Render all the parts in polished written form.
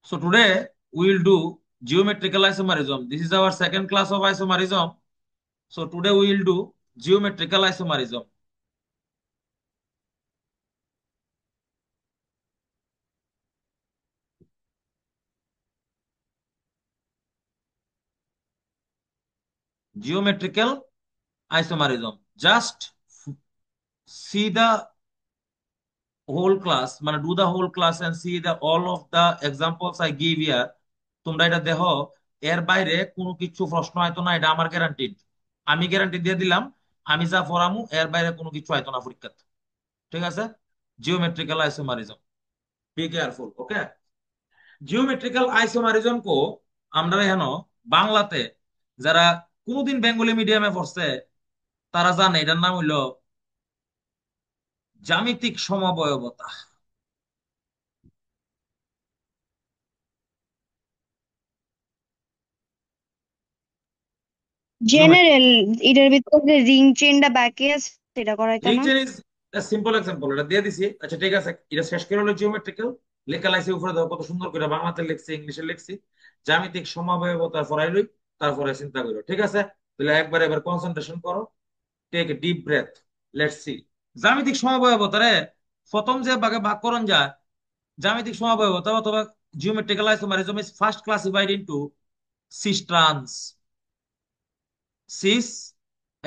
So today we will do geometrical isomerism. This is our second class of isomerism. So today we will do geometrical isomerism. Geometrical isomerism. Just see the whole class, মানে do the whole class and see the all of the examples I give here. তোমরা এটা দেখো, এর বাইরে কোনো কিছু প্রশ্ন হয়তো না, এটা আমার গ্যারান্টি। আমি গ্যারান্টি দিয়ে দিলাম, আমি যা পড়ামু এর বাইরে কোনো কিছু হয়তো না পরীক্ষাতে। ঠিক আছে? Geometrical isomerism, be careful. Okay, geometrical isomerism কো আমরা এখানে বাংলাতে যারা কোনোদিন বেঙ্গলি মিডিয়ামে পড়ছে তারা জানে এটার নাম হইলো জ্যামিতিক সমবায়বতা। জিওমেট্রিক জেনারেল এটার ভিতরে রিং চেনটা বাকি আছে, এটা করাইতো রিং না? চেইন ইজ সিম্পল এক্সাম্পল, এটা দিয়ে দিছি। আচ্ছা ঠিক আছে, এটা শেষ করে হলো জিওমেট্রিক্যাল। লেখা লাইছে উপরে দেখো কত সুন্দর করে বাংলাতে লিখছি, ইংলিশে লিখছি। জ্যামিতিক সমবায়বতা পড়াইলই, তারপরে চিন্তা করো। ঠিক আছে, তাহলে একবার এবার কনসেন্ট্রেশন করো। Take a deep breath, let's see. জ্যামিতিক সমবায়বতা রে প্রথম যে ভাগে ভাগ করণ যায়, জ্যামিতিক সমবায়বতা অথবা geometrical isomerism is first classified into cis trans, cis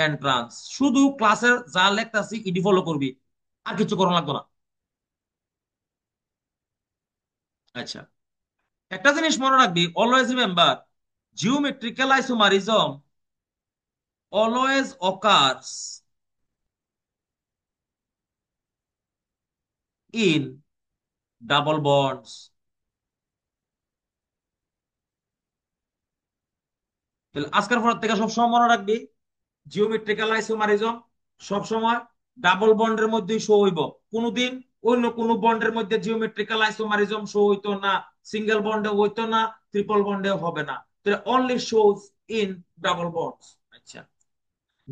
and trans. শুধু ক্লাসের যা লেখতাছি ইডি ফলো করবি, আর কিছু করা লাগবে না। আচ্ছা, একটা জিনিস মনে রাখবি, always remember, geometrical isomerism always occurs in double bonds. তাহলে আজকের পর থেকে সবসময় মনে রাখবি, জিওমেট্রিক্যাল আইসোমারিজম সবসময় ডাবল বন্ডের মধ্যেই শো হইব। কোনোদিন অন্য কোনো বন্ডের মধ্যে জিওমেট্রিক্যাল আইসোমারিজম শো হইতো না, সিঙ্গেল বন্ডে হইতো না, ট্রিপল বন্ডেও হবে না। তাহলে only shows in double bonds. আচ্ছা,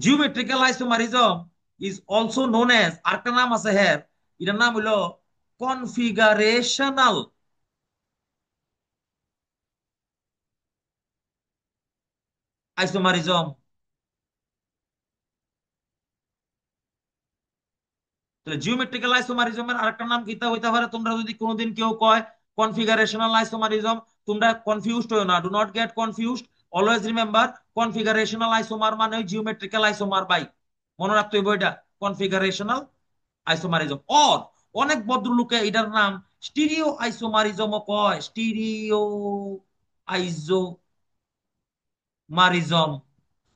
geometrical isomerism is also known as, আরেকটা নাম আছে হ্যাঁ, এটার নাম হলো কনফিগারেশনাল আইসোমারিজম। তাহলে জিওমেট্রিক্যাল আইসোমারিজমের আরেকটা নাম কিতা হইতে পারে, তোমরা যদি কোনোদিন কেউ কয় কনফিগারেশনাল আইসোমারিজম, তোমরা কনফিউজড হইও না, do not get confused. Always remember, configurational isomer মানে জিওমেট্রিক্যাল আইসোমার বাই। মনে রাখতে হইব এটা, কনফিগারেশনাল আইসোমারিজম। অর অনেক ভদ্রলোকে এটার নাম স্টিরিও আইসোমারিজমও কয়, স্টিরিও আইসোমারিজম।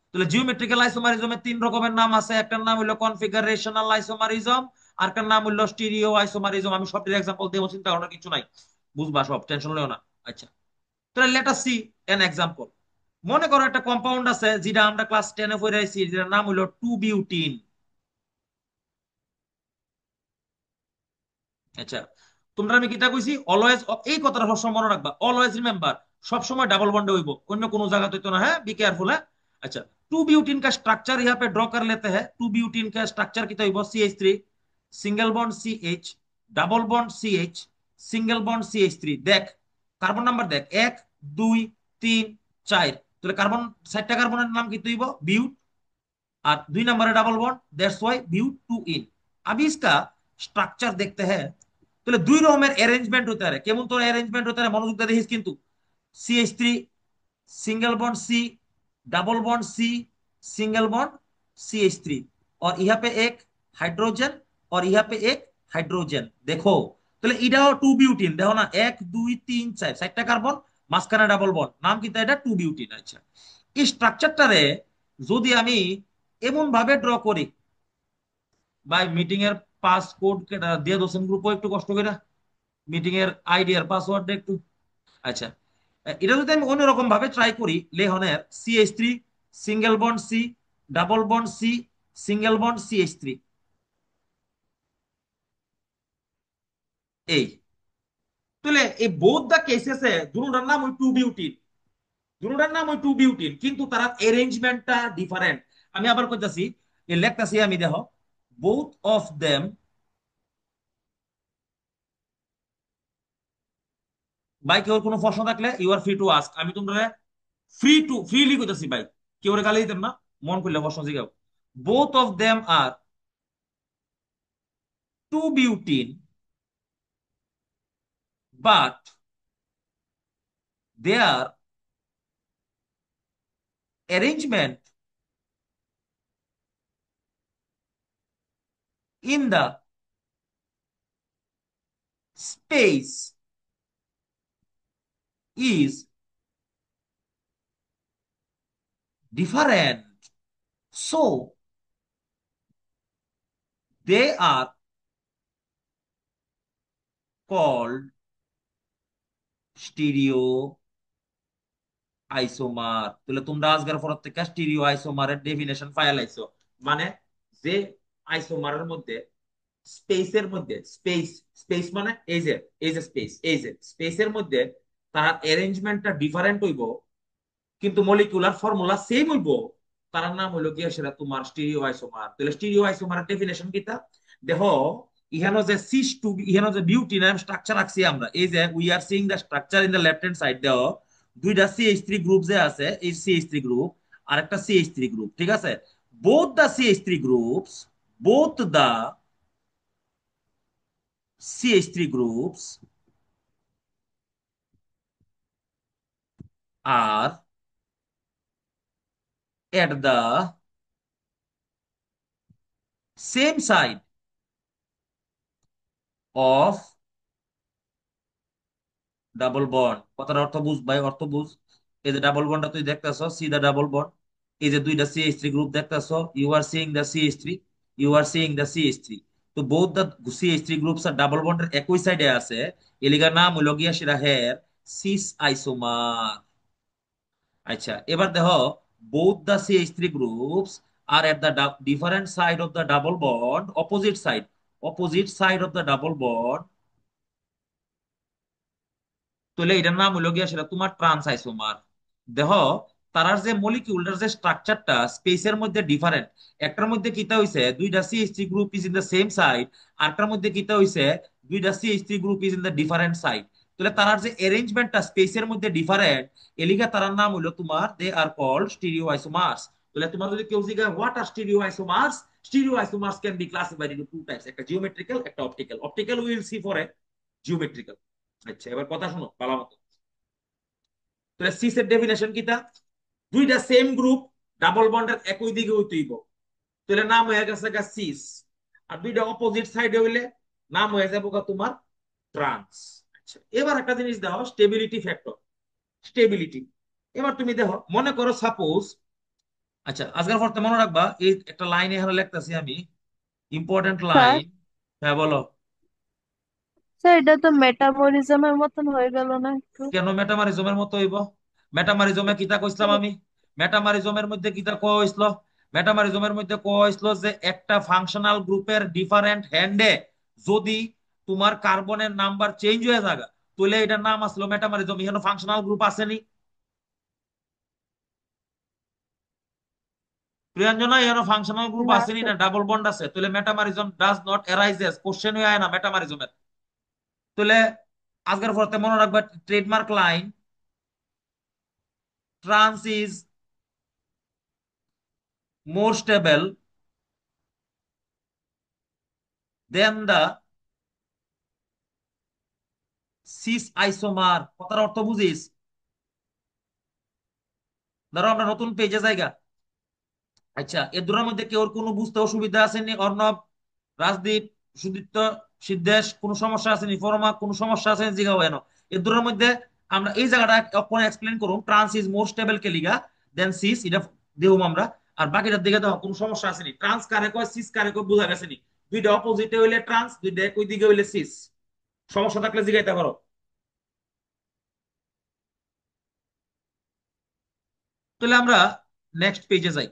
তাহলে জিওমেট্রিক্যাল আইসোমারিজমের তিন রকমের নাম আছে, একটার নাম হলো কনফিগারেশনাল আইসোমারিজম, আরেকটার নাম হলো স্টিরিও আইসোমারিজম। আমি সবটির এক্সাম্পল দেবো, চিন্তা করার কিছু নাই, বুঝবা সব, টেনশন নিও না। আচ্ছা, তাহলে let us see an example. মনে করো একটা কম্পাউন্ড আছে যেটা আমরা ক্লাস 10 এ পড়ে আইছি, যেটার নাম হলো টু বিউটিন। আচ্ছা, তোমরা আমি কিটা কইছি, অলওয়েজ, এই কথাটা সবসময় মনে রাখবা, অলওয়েজ রিমেম্বার, সবসময় ডাবল বন্ডে হইব, অন্য কোনো জায়গা হইতো না। হ্যাঁ, বি কেয়ারফুল। হ্যাঁ, अच्छा, टू ब्यूटीन का स्ट्रक्चर यहाँ पे ड्रॉ कर लेते हैं। टू ब्यूटीन का स्ट्रक्चर कितना होगा, CH3, single bond CH, double bond CH, single bond CH3। देख কার্বন নাম্বার দেখ, 1 2 3 4। তাহলে কার্বন, 4টা কার্বনের নাম কি হইব, বিউট। আর 2 নম্বরে double bond, that's why but 2 ene. अभी इसका স্ট্রাকচার দেখতে हैं। তাহলে দুই রকমের অ্যারেঞ্জমেন্ট হতে পারে। কেমন তোর অ্যারেঞ্জমেন্ট হতে পারে, মনোযোগ দিয়ে দেখিস কিন্তু। CH3, single bond C, double bond C, single bond CH3, और यहाँ पे एक हाइड्रोजन, और यहाँ पे एक हाइड्रोजन। देखो, তাহলে এটাও টু বিউটিন, দেখো না, 1 2 3 4, 4টা কার্বন, মাঝখানে ডাবল বন্ড, নাম কি এটা, টু বিউটিন। আচ্ছা, এই স্ট্রাকচারটারে যদি আমি এমন ভাবে ড্র করি, ভাই মিটিং এর পাস কোড দিয়ে দোসেন গ্রুপও একটু কষ্ট করে, মিটিং এর আইডি আর পাসওয়ার্ড একটু। আচ্ছা, এটা যদি আমি অন্যরকম ভাবে ট্রাই করি, লেহনের CH3, single bond C, double bond C, single bond CH3, এই। তাহলে এই বোথ দা কেসেসে দুটোটার নাম ওই টু বিউটিন, দুটোটার নাম ওই টু বিউটিন, কিন্তু তারা অ্যারেঞ্জমেন্টটা ডিফারেন্ট। আমি আবার কইতাছি, এই লেখতাছি আমি, দেখো, both of them ভাই কেউ কোনো প্রশ্ন থাকলে you are free to ask, আমি তোমরা ফ্রিলি কইতাছি ভাই, কেউ গালি দিতেন না, মন করলে প্রশ্ন জিগাও। Both of them are two butene but their arrangement in the space is different. So they are called stereo isomer. তাহলে তোমরা আজকের পর থেকে স্টিরিও আইসোমারের ডেফিনেশন ফাইল আইসো, মানে যে আইসোমারের মধ্যে স্পেসের মধ্যে স্পেস, স্পেস মানে এই যে স্পেস, এই যে স্পেসের মধ্যে তার অ্যারেঞ্জমেন্টটা ডিফারেন্ট হইব কিন্তু মলিকুলার ফর্মুলা সেম হইব, তার নাম হইলো কি সেটা তোমার স্টিরিও আইসোমার। তাহলে স্টিরিও আইসোমারের ডেফিনেশন কিটা দেখো, ইহানো যে সিস টু, ইহানো যে বিউটিনাম স্ট্রাকচার রাখছি আমরা, এই যে we are seeing the structure in the left hand side, দেখো দুইটা সিএইচ3 গ্রুপ যে আছে, এই সিএইচ3 গ্রুপ আর একটা সিএইচ3 গ্রুপ, ঠিক আছে। বোথ দা সিএইচ3 গ্রুপস, বোথ দা সিএইচ3 groups are at the same side of double bond. কথার অর্থ বুঝ ভাই, অর্থ বুঝ। এই যে ডাবল বন্ডটা তুই দেখতেছ, সি দা ডাবল বন্ড, এই যে দুইটা সিএইচ3 গ্রুপ দেখতেছ, you R seeing the সিএইচ3, you R seeing দা সিএইচ3। তো বোথ দা সিএইচ3 গ্রুপস আর ডাবল বন্ডের একই সাইডে আছে, এলিগার নাম হইল গিয়া সেটা হের সিস আইসোমার। আচ্ছা এবার দেখো, বোথ দা সিএইচ3 groups are at the different side of the double bond, opposite side, opposite side of the double bond, তাহলে এটার নাম হলো গিয়া সেটা তোমার ট্রান্স আইসোমার। দেখো তারার যে মলিকিউলটার যে স্ট্রাকচারটা স্পেসের মধ্যে ডিফারেন্ট, একটার মধ্যে কিতা হইছে দুইটা সিএইচ3 group is in the same side, আরটার মধ্যে কিতা হইছে দুইটা সিএইচ3 group is in the different side. তাহলে তারার যে অ্যারেঞ্জমেন্টটা স্পেসের মধ্যে ডিফারেন্ট, এলিগা তারার নাম হলো তোমার দে আর কল্ড স্টিরিও আইসোমার্স। তাহলে তোমার যদি কেউ জিজ্ঞাসা what are stereo isomers, stereo isomers can be classified into two types, একটা জিওমেট্রিক্যাল একটা optical. Optical will see for a geometrical. আচ্ছা এবার কথা শোনো ভালো মতো। তাহলে সিস এর ডেফিনেশন কিটা, দুইটা সেম গ্রুপ ডাবল বন্ডের একই দিকে হইতেইব, তাহলে নাম হয়ে গেছে গা সিস। আর দুইটা অপোজিট সাইডে হইলে নাম হয়ে যাবো গা তোমার ট্রান্স। আচ্ছা এবার একটা জিনিস দাও, স্টেবিলিটি ফ্যাক্টর, স্টেবিলিটি। এবার তুমি দেখো, মনে করো সাপোজ, আচ্ছা আজকের পর মনে রাখবা এই একটা লাইন এখানে লিখতেছি আমি, ইম্পর্টেন্ট স্যার, লাইন। হ্যাঁ বলো। স্যার এটা তো মেটাবলিজমের মতন হয়ে গেল না একটু? কেন মেটামারিজমের মতো হইব? মেটামারিজমে কিতা কইছিলাম আমি? মেটামারিজমের মধ্যে কিতা কোয়া হইছিল? মেটামারিজমের মধ্যে কোয়া হইছিল যে একটা ফাংশনাল গ্রুপের ডিফারেন্ট হ্যান্ডে যদি তোমার কার্বনের নাম্বার চেঞ্জ হয়ে যাবে, তাহলে এটার নাম আসলো মেটামারিজম। এখানে ফাংশনাল গ্রুপ আসেনি প্রিয়ঞ্জনা, এখানে ফাংশনাল গ্রুপ না আসেনি স্যার। না, ডাবল বন্ড আছে, তাহলে metamerism does not arises, question হয়ে না মেটামারিজমের। তাহলে আজকের পরতে মনে রাখবা trademark line, trans is more stable than the cis isomer। কথার অর্থ বুঝিস? ধরো আমরা নতুন পেজে জায়গা। আচ্ছা এর দুটার মধ্যে কেউ কোনো বুঝতে অসুবিধা আসেনি? অর্ণব, রাজদীপ, সুদীপ্ত, সিদ্ধেশ, কোনো সমস্যা আসেনি? ফরমা কোনো সমস্যা আসেনি? জিগা হেন এর দুটার মধ্যে আমরা এই জায়গাটা কোনো এক্সপ্লেন করুন, ট্রান্স ইজ মোর স্টেবল কে লিগা দেন সিস, এটা দেবো আমরা। আর বাকিটার দিকে দেখো কোনো সমস্যা আসেনি, ট্রান্স কারে কয় সিস কারে কয় বোঝা গেছে নি? দুইটা অপোজিটে হইলে ট্রান্স, দুইটা একই দিকে হইলে সিস। সমস্যা থাকলে জিগাইতে পারো। তাহলে আমরা নেক্সট পেজে যাই।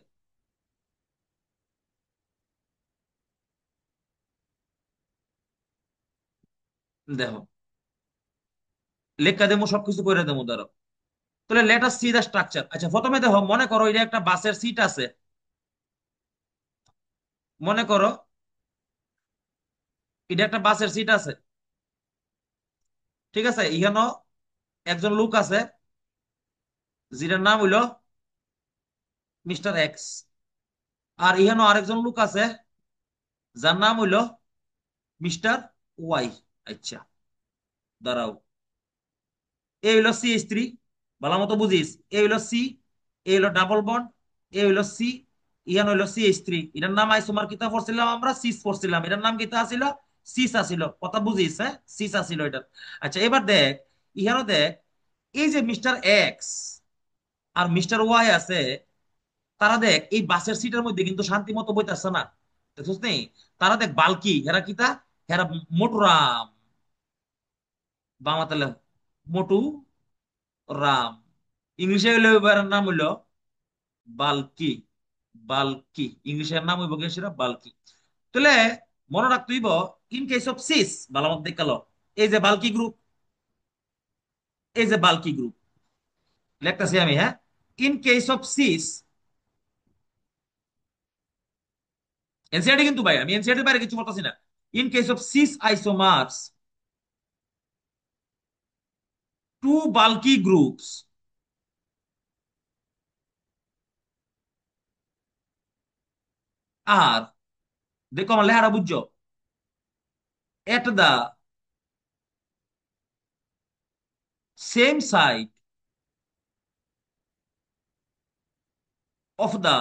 দেখো লেখা দেবো, সবকিছু করে দেবো ধরো। তাহলে লেট আস সি দা স্ট্রাকচার। আচ্ছা প্রথমে দেখো, মনে করো এটা একটা বাসের সিট আছে, মনে করো এটা একটা বাসের সিট আছে, ঠিক আছে। এখানে একজন লোক আছে যেটার নাম হইলো মিস্টার এক্স, আর ইহানো আরেকজন লোক আছে যার নাম হইলো মিস্টার ওয়াই। আচ্ছা, দাঁড়াও, এ হইলো CH3, ভালো মতো বুঝিস, এ হইলো সি, এ হইলো ডাবল বন্ড, এ হইলো সি, ইয়ান হইলো CH3। এটার নাম আইসোমার কিতা পড়ছিলাম আমরা? সিস পড়ছিলাম। এটার নাম কিতা আছিল? সিস আছিল। কথা বুঝিস? হ্যাঁ, সিস আছিল এটার। আচ্ছা, এবার দেখ, ইহানো দেখ, এই যে মিস্টার এক্স আর মিস্টার ওয়াই আছে, তারা দেখ এই বাসের সিটের মধ্যে কিন্তু শান্তি মতো বইতেছে না, দেখছিস নি? তারা দেখ বালকি, হেরা কিতা, হেরা মোটুরাম, বাংলাতে মোটু রাম, ইংলিশে হইলে এবার নাম হইলো বাল্কি। বাল্কি ইংলিশের নাম হইব গিয়ে সেটা বাল্কি। তাহলে মনে রাখতে হইব, ইন কেস অফ সিস, ভালো মতো দেখালো, এই যে বাল্কি গ্রুপ, এই যে বাল্কি গ্রুপ লিখতেছি আমি, হ্যাঁ, in case of cis, NCERT কিন্তু ভাই, আমি এনসিআরটির বাইরে কিছু বলতেছি না। In case of cis isomers, two bulky groups are, দেখো আমার লেখাটা বুঝছো, at the same side of the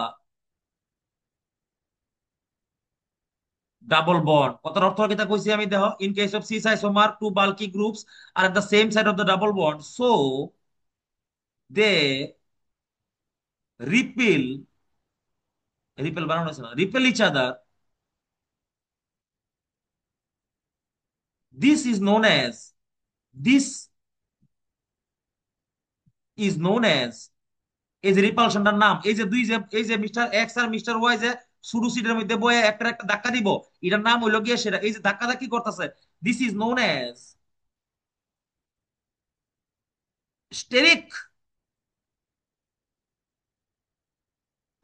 double bond. কথার অর্থ কিতা কইছি আমি, দেখো, in case of cis isomer two bulky groups are at the same side of the double bond, so they repel, repel বানানো আছে না, repel each other, this is known as, this is known as, এই যে রিপালশনটার নাম, এই যে দুই যে, এই যে মিস্টার এক্স আর মিস্টার ওয়াই যে শুরু সিটের মধ্যে বয়ে একটা একটা ধাক্কা দিব, এটার নাম হইলো গিয়ে সেটা, এই যে ধাক্কা ধাক্কি করতেছে, this is known as steric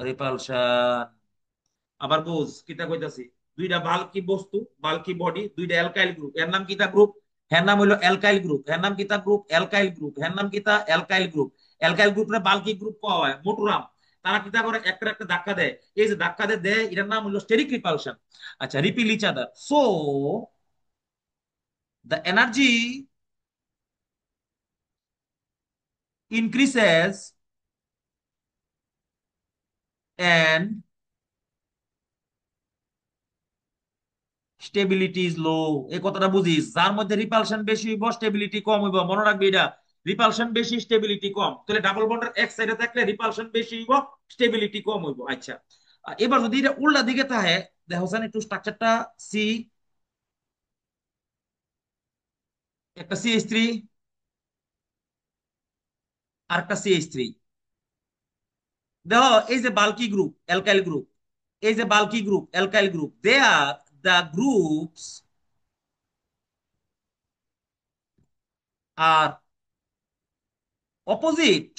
repulsion. আবার বুঝ কিতা কইতাছি, দুইটা বাল্কি বস্তু, বাল্কি বডি, দুইটা অ্যালকাইল গ্রুপ, এর নাম কিতা গ্রুপ, এর নাম হইলো অ্যালকাইল গ্রুপ, এর নাম কিতা গ্রুপ, অ্যালকাইল গ্রুপ, এর নাম কিতা অ্যালকাইল গ্রুপ। অ্যালকাইল গ্রুপে বাল্কি গ্রুপ পাওয়া হয় মোটুরাম, তারা কিতা করে একটা একটা ধাক্কা দেয়, এই যে ধাক্কা দেয় এটার নাম হলো স্টেরিক রিপালশন। আচ্ছা, repel each other, so the energy increases and stability is low. এই কথাটা বুঝিস, যার মধ্যে রিপালশন বেশি হইব স্টেবিলিটি কম হইব, মনে রাখবি এটা, রিপালশন বেশি স্টেবিলিটি কম। তাহলে ডাবল বন্ডের এক সাইডে থাকলে রিপালশন বেশি হইব, স্টেবিলিটি কম হইব। আচ্ছা, এবার যদি এটা উল্টা দিকে থাকে, দেখো জান একটু স্ট্রাকচারটা, সি, একটা CH3 আর একটা CH3, দেখো এই যে বাল্কি গ্রুপ অ্যালকাইল গ্রুপ, এই যে bulky group alkyl group, they are the groups are opposite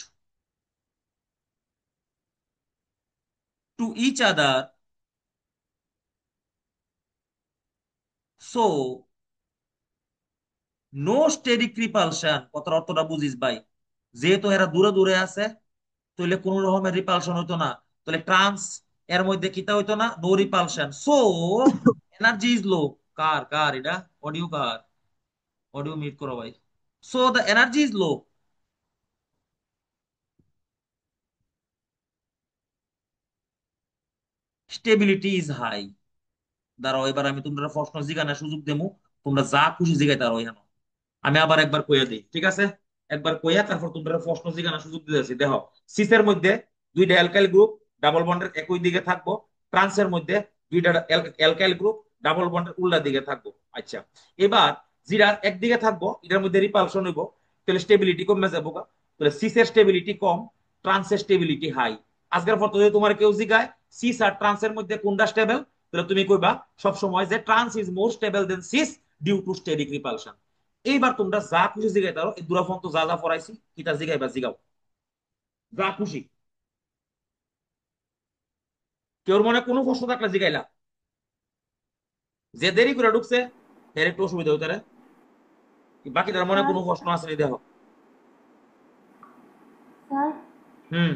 to each other, so no steric repulsion। কথার অর্থটা বুঝিস ভাই, যেহেতু এরা দূরে দূরে আছে, তাহলে কোন রকমের রিপালশন হইতো না, তাহলে ট্রান্স এর মধ্যে কিতা হইতো না, no repulsion, so energy is low. কার কার এটা, অডিও কার, অডিও মিট করো ভাই। So the energy is low, stability is high. দাঁড়াও, এবার আমি তোমরা প্রশ্ন জিজ্ঞাসার সুযোগ দেবো, তোমরা যা খুশি জিগাইতে পারো এখানে। আমি আবার একবার কইয়া দিই, ঠিক আছে? একবার কইয়া তারপর তোমরা প্রশ্ন জিজ্ঞাসা সুযোগ দিতেছি। দেখো, সিসের মধ্যে দুইটা অ্যালকাইল গ্রুপ ডাবল বন্ডের একই দিকে থাকবো, ট্রান্সের মধ্যে দুইটা অ্যালকাইল গ্রুপ ডাবল বন্ডের উল্টা দিকে থাকবো। আচ্ছা, এবার যেটা একদিকে থাকবো এটার মধ্যে রিপালশন হইব, তাহলে স্টেবিলিটি কমে যাবো গা। তাহলে সিসের স্টেবিলিটি কম, ট্রান্সের স্টেবিলিটি হাই। আজকের পর যদি তোমার কেউ জিগায় সিস আর ট্রান্সের মধ্যে কোনটা স্টেবল, তাহলে তুমি কইবা সব সময় যে trans is more stable than cis due to steric repulsion. এইবার তোমরা যা খুশি জিগাইতে পারো, এই দুরাফোন তো যা যা পড়াইছি কিতা জিগাইবা জিগাও, যা খুশি। কেউর মনে কোনো প্রশ্ন থাকলে জিগাইলা, যে দেরি করে ঢুকছে এর একটু অসুবিধা হইতে পারে, বাকিটার মনে আর কোনো প্রশ্ন আছে নি দেখো। স্যার, হুম।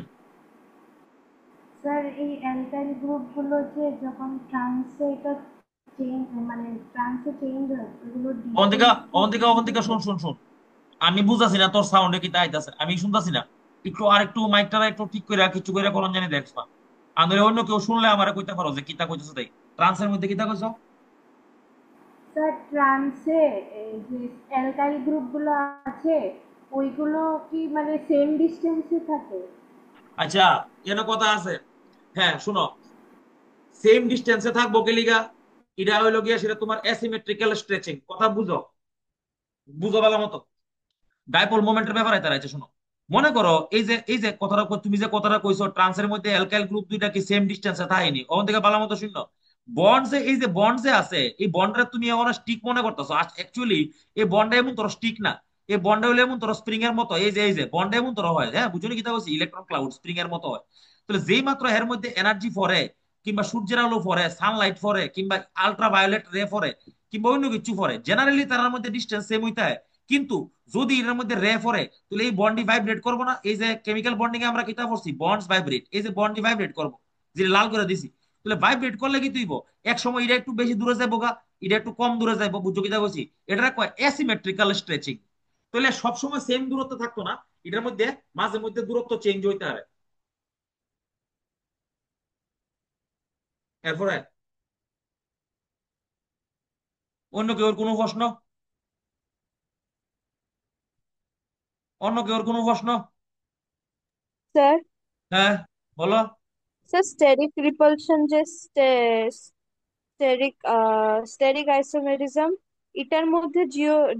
স্যার এই অ্যালকাইল গ্রুপগুলো যে যখন ট্রান্সে এটা চেঞ্জ মানে ট্রান্সে চেঞ্জ হয় এগুলো অন্তিকা, ডিফারেন্স কি অন্তিকা, কিছু অন্তিকা, থাকে? শুন শুন শুন। আমি বুঝাছি না তোর সাউন্ডে কি আইতাছে, আমি শুনতাছি না। একটু আরেকটু মাইকটা একটু ঠিক করে কিছু করে করন জানি দেখবা। আন্দরে অন্য কেউ শুনলে আমারে কইতে পারো যে কিতা কইতেছ তাই। ট্রান্সের মধ্যে কিতা কইছো? স্যার ট্রান্সে এই যে অ্যালকাইল গ্রুপগুলো আছে ওইগুলো কি মানে সেম ডিস্টেন্সে থাকে? আচ্ছা, এর কথা আছে। হ্যাঁ শুনো, সেম ডিস্টেন্সে থাকবো কেলিগা, এটা হইলো গিয়া সেটা তোমার অ্যাসিমেট্রিক্যাল স্ট্রেচিং, কথা বুঝো? বুঝো ভালো মতো। ডাইপোল মোমেন্টের ব্যাপারে তারা আছে, শোনো। মনে করো এই যে কথাটা তুমি যে কথাটা কইছো, ট্রান্সের মধ্যে অ্যালকাইল গ্রুপ দুইটা কি সেম ডিস্টেন্সে থাকেনি, ওখান থেকে ভালো মতো শুনো। বন্ডসে এই যে বন্ডসে আছে, এই বন্ডটা তুমি এখন স্টিক মনে করতেছো, অ্যাকচুয়ালি এই বন্ডটা এমন তোর স্টিক না। এই বন্ডে হলে এমন তোর স্প্রিং এর মতো, এই যে বন্ডে এমন তোর হয়, হ্যাঁ বুঝলি কি বলছি, ইলেকট্রন ক্লাউড স্প্রিং এর মতো হয়। তাহলে যেই মাত্র এর মধ্যে এনার্জি ফরে, কিংবা সূর্যের আলো ফরে, সানলাইট ফরে, কিংবা আলট্রা ভায়োলেট রে ফরে, কিংবা অন্য কিছু ফরে, জেনারেলি তার মধ্যে ডিস্টেন্স সেম হইতে হয়। কিন্তু যদি এর মধ্যে রে ফরে, তাহলে এই বন্ডি ভাইব্রেট করবো না? এই যে কেমিক্যাল বন্ডিং এ আমরা কিতা করছি, বন্ডস ভাইব্রেট, এই যে বন্ডি ভাইব্রেট করবো, যে লাল করে দিছি। তাহলে ভাইব্রেট করলে কি তুইব, এক সময় এটা একটু বেশি দূরে যাবো গা, এটা একটু কম দূরে যাবো, বুঝছো কিতা বলছি? এটা কয় অ্যাসিমেট্রিক্যাল স্ট্রেচিং। তাহলে সবসময় সেম দূরত্ব থাকতো না, এটার মধ্যে মাঝে মধ্যে দূরত্ব চেঞ্জ হইতে পারে। এরপরে অন্য কেউ কোনো প্রশ্ন? অন্য কেউ কোনো প্রশ্ন? স্যার, হ্যাঁ, বলো। স্যার স্টেরিক রিপালশন যে স্টেরিক স্টেরিক আইসোমেরিজম, এটার মধ্যে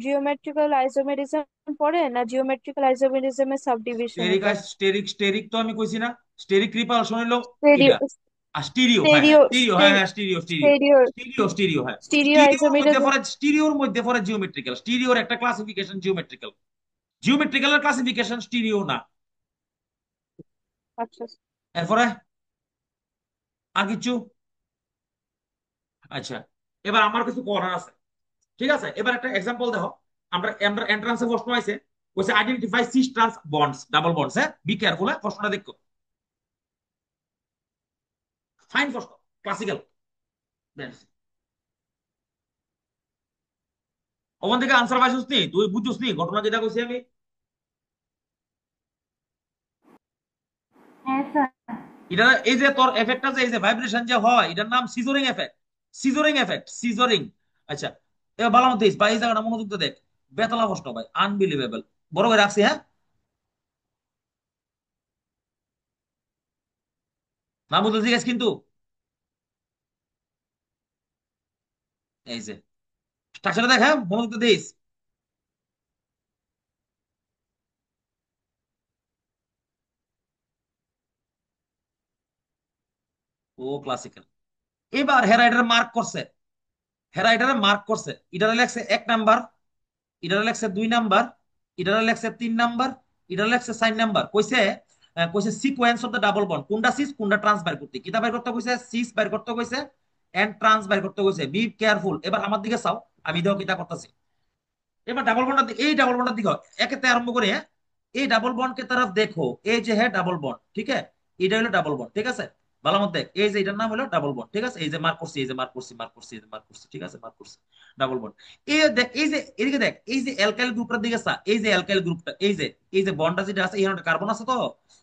জিওমেট্রিক্যাল আইসোমেরিজম পড়ে না জিওমেট্রিক্যাল আইসোমেরিজমের সাবডিভিশন স্টেরিক এটা? স্টেরিক স্টেরিক তো আমি কইছি না। স্টেরিক রিপালশন হইলো স্টেরিও এটা। আর স্টিরিও, হ্যাঁ হ্যাঁ, স্টেরিও স্টিরিও, হ্যাঁ হ্যাঁ, stereo stereo. Stereo stereo stereo, হ্যাঁ। স্টিরিও স্টিরিওর মধ্যে আইসোমেরিজম। পড়ে, স্টিরিওর মধ্যে পড়ে জিওমেট্রিক্যাল, স্টিরিওর একটা ক্লাসিফিকেশন জিওমেট্রিক্যাল। জিওমেট্রিক্যালের ক্লাসিফিকেশন স্টিরিও না। আচ্ছা। এরপরে আর কিছু? আচ্ছা, এবার আমার কিছু করার আছে। ঠিক আছে, এবার একটা এক্সাম্পল দেখো। আমরা আমরা এন্ট্রান্সে প্রশ্ন আছে, কইছে identify cis trans bonds, double bonds, হ্যাঁ বি কেয়ারফুল, হ্যাঁ প্রশ্নটা দেখো। ফাইন প্রশ্ন, ক্লাসিক্যাল। ওখান থেকে আনসার পাইছিস নি, তুই বুঝছিস নি ঘটনা যেটা কইছি আমি? হ্যাঁ স্যার। এটা এই যে তোর এফেক্টটা, যে এই যে ভাইব্রেশন যে হয়, এটার নাম সিজরিং এফেক্ট। সিজরিং এফেক্ট, সিজরিং। আচ্ছা, এবার ভালো মতো ভাই এই জায়গাটা মনোযোগ দিয়ে দেখ। বেতলা প্রশ্ন ভাই, আনবিলিভেবল। বড় করে রাখছি, হ্যাঁ। না বুঝতে জিজ্ঞেস কিন্তু। এই যে স্ট্রাকচারটা দেখ, হ্যাঁ মনোযোগ দিয়ে দিস। O classical. এবার হেরা এটার মার্ক করছে, হেরা এটার মার্ক করছে, এটারে লেখছে 1 নাম্বার, এটারে লেখছে 2 নাম্বার, এটারে লেখছে 3 নাম্বার, এটারে লেখছে 4 নাম্বার। কইছে কইছে sequence of the double bond, কোনটা সিস কোনটা ট্রান্স বাইর করতে, কিতা বাইর করতে কইছে, সিস বাইর করতে কইছে, এন্ড ট্রান্স বাইর করতে কইছে। Be careful. এবার আমার দিকে চাও, আমি দেখো কিতা করতেছি। এবার ডাবল বন্ডের দিকে, এই ডাবল বন্ডের দিকে একেতে আরম্ভ করে, হ্যাঁ। এই ডাবল বন্ড কে तरफ देखो, এই যে হ্যাঁ ডাবল বন্ড, ঠিক আছে। এটা হলো ডাবল বন্ড, ঠিক আছে। ভালো মত দেখ, এই যে এটার নাম হলো ডাবল বন্ড, ঠিক আছে। এই যে মার্ক করছি, এই যে মার্ক করছি, মার্ক করছি, এই যে মার্ক করছি, ঠিক আছে, মার্ক করছি। Double bond. এই দেখ, এই যে এদিকে দেখ, এই যে অ্যালকাইল গ্রুপটার দিকে চা, এই যে অ্যালকাইল গ্রুপটা, এই যে বন্ডটা যেটা আছে, এখানে একটা কার্বন আছে তো,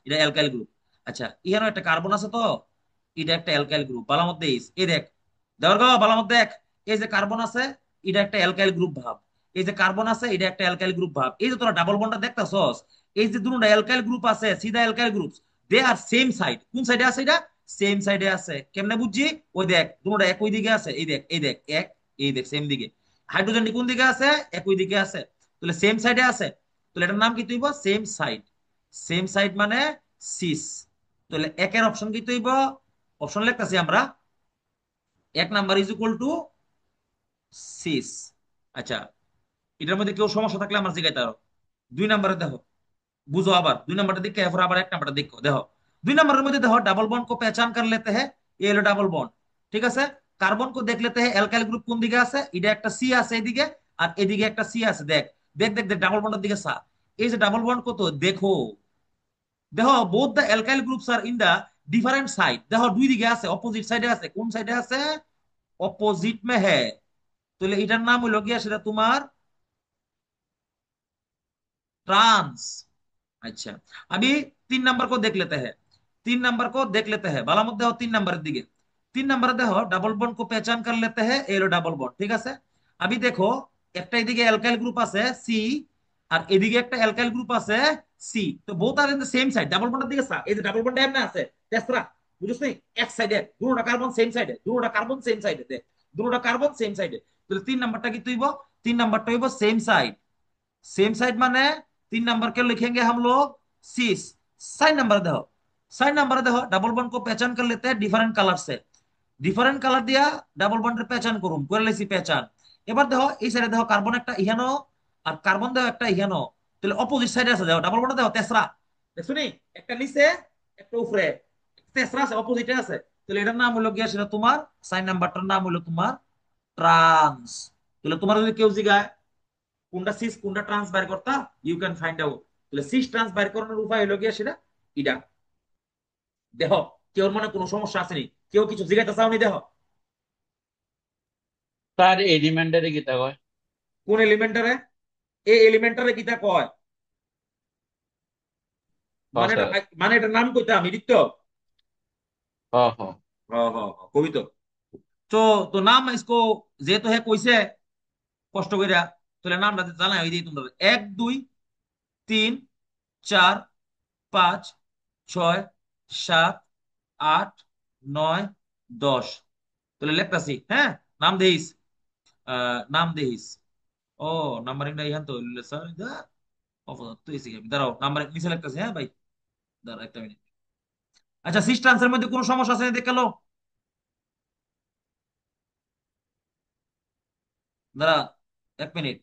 এটা অ্যালকাইল গ্রুপ। আচ্ছা, এখানে একটা কার্বন আছে তো, এটা একটা অ্যালকাইল গ্রুপ। ভালো মত দেখ, এই দেখ, দেওয়ার গো ভালো মত দেখ। এই যে কার্বন আছে, এটা একটা অ্যালকাইল গ্রুপ ভাব। এই যে কার্বন আছে, এটা একটা অ্যালকাইল গ্রুপ ভাব। এই যে তোরা ডাবল বন্ডটা দেখতাছস, এই যে দুটো অ্যালকাইল গ্রুপ আছে, সিধা alkyl group, they R same side. কোন সাইডে আছে এটা? সেম সাইডে আছে। কেমনে বুঝছি? ওই দেখ, দুটো একই দিকে আছে, এই দেখ, এই দেখ এক, এই দেখ সেম দিকে। হাইড্রোজেনটি কোন দিকে আছে? একই দিকে আছে। তাহলে সেম সাইডে আছে। তাহলে এটার নাম কি তুইব? Same side. সেম সাইড মানে সিস। তাহলে একের অপশন কি তুইব? অপশন লিখতেছি আমরা, 1 number is equal to cis. আচ্ছা, এটার মধ্যে কেউ সমস্যা থাকলে আমার জিজ্ঞাসা করো। 2 নাম্বারে দেখো, बुझो आबर 2 नंबर दिख के फिर आबर 1 नंबर देखो, देखो 2 नंबर में देखो, डबल बॉन्ड को पहचान कर लेते हैं। ये হলো ডাবল বন্ড, ঠিক আছে। কার্বন কো দেখ লেতে हैं, অ্যালকাইল গ্রুপ কোন দিকে আছে, এটা একটা সি আছে এদিকে, আর এদিকে একটা সি আছে। দেখ দেখ দেখ দেখ, ডাবল বন্ডের দিকে সা। এই যে ডাবল বন্ড কত দেখো, দেখো both the alkyl groups are in the different side, দেখো দুই দিকে আছে, অপোজিট সাইডে আছে। কোন সাইডে আছে? অপোজিট মে হ্যাঁ। তাহলে এটার নাম হলো গিয়া সেটা তোমার ट्रांस। अच्छा, अभी 3 नंबर को देख लेते हैं। 3 नंबर को देख लेते हैं, बाला मत देखो 3 नंबर दिखे। 3 नंबर देखो डबल बॉन्ड को पहचान कर लेते हैं, ये लो डबल बॉन्ड, ठीक है। अभी देखो একটা এদিকে অ্যালকাইল গ্রুপ আছে সি, আর এদিকে একটা অ্যালকাইল গ্রুপ আছে সি, তো both are in the same side. Double বন্ডের দিকে এই যে ডাবল বন্ড এমন আছে তেসরা, বুঝছিস নি? এক সাইডে দুটোটা কার্বন সেম সাইডে, দুটোটা কার্বন সেম সাইডে দেখ, দুটোটা কার্বন সেম সাইডে। তাহলে 3 नंबरটা কি তুইব? 3 नंबरটা হইব সেম साइड। सेम साइड माने 3 नंबर के लिखेंगे हम लोग सीस। साइड नंबर देखो, साइड नंबर देखो डबल बॉन्ड को पहचान कर लेते हैं डिफरेंट कलर से। ডিফারেন্ট কালার দিয়া ডাবল বন্ডের পেচান করুন, করে লেছি পেচান। এবার দেখো এই সাইডে দেখো কার্বন একটা ইহানো, আর কার্বন দেখো একটা ইহানো। তাহলে অপোজিট সাইডে আছে, দেখো ডাবল বন্ড দেখো তেসরা, দেখছো নি? একটা নিচে একটা উপরে, তেসরা আছে অপোজিটে আছে। তাহলে এটার নাম হলো গিয়া সেটা তোমার সাইন নাম্বারটার নাম হলো তোমার ট্রান্স। তাহলে তোমার যদি কেউ জিগায় কোনটা সিস কোনটা ট্রান্স বাইর করতা, ইউ ক্যান ফাইন্ড আউট। তাহলে সিস ট্রান্স বাইর করানোর উপায় হলো গিয়া সেটা ইডা। দেখো কেউ মনে কোনো সমস্যা আসেনি? কেউ কিছু জিগাইতে চাওনি? দেখো স্যার এলিমেন্টারি কিতা কয়? কোন এলিমেন্টারে? এই এলিমেন্টারে কিতা কয়? হ মানে স্যার। মানে এটার নাম কইতা আমি দিত। হ হ। কবি তো। তো তো নাম ইসকো যেহেতু হে কইছে কষ্ট কইরা, তাহলে নামটা জানাই হই দিই তোমরা। 1 2 3 4 5 6 7 8 9 10। তাহলে লেখতাছি, হ্যাঁ? নাম দেইস, নাম দেইস। ও নাম্বারিংটা ইহান তো স্যার দা অপদার্থ এসে গেছে, দাঁড়াও নাম্বারিং নিচে লেখতাছি, হ্যাঁ ভাই, দাঁড়াও একটা মিনিট। আচ্ছা, সিস্ট ট্রান্সের মধ্যে কোনো সমস্যা আছে দেখে গেল? দাঁড়া 1 মিনিট,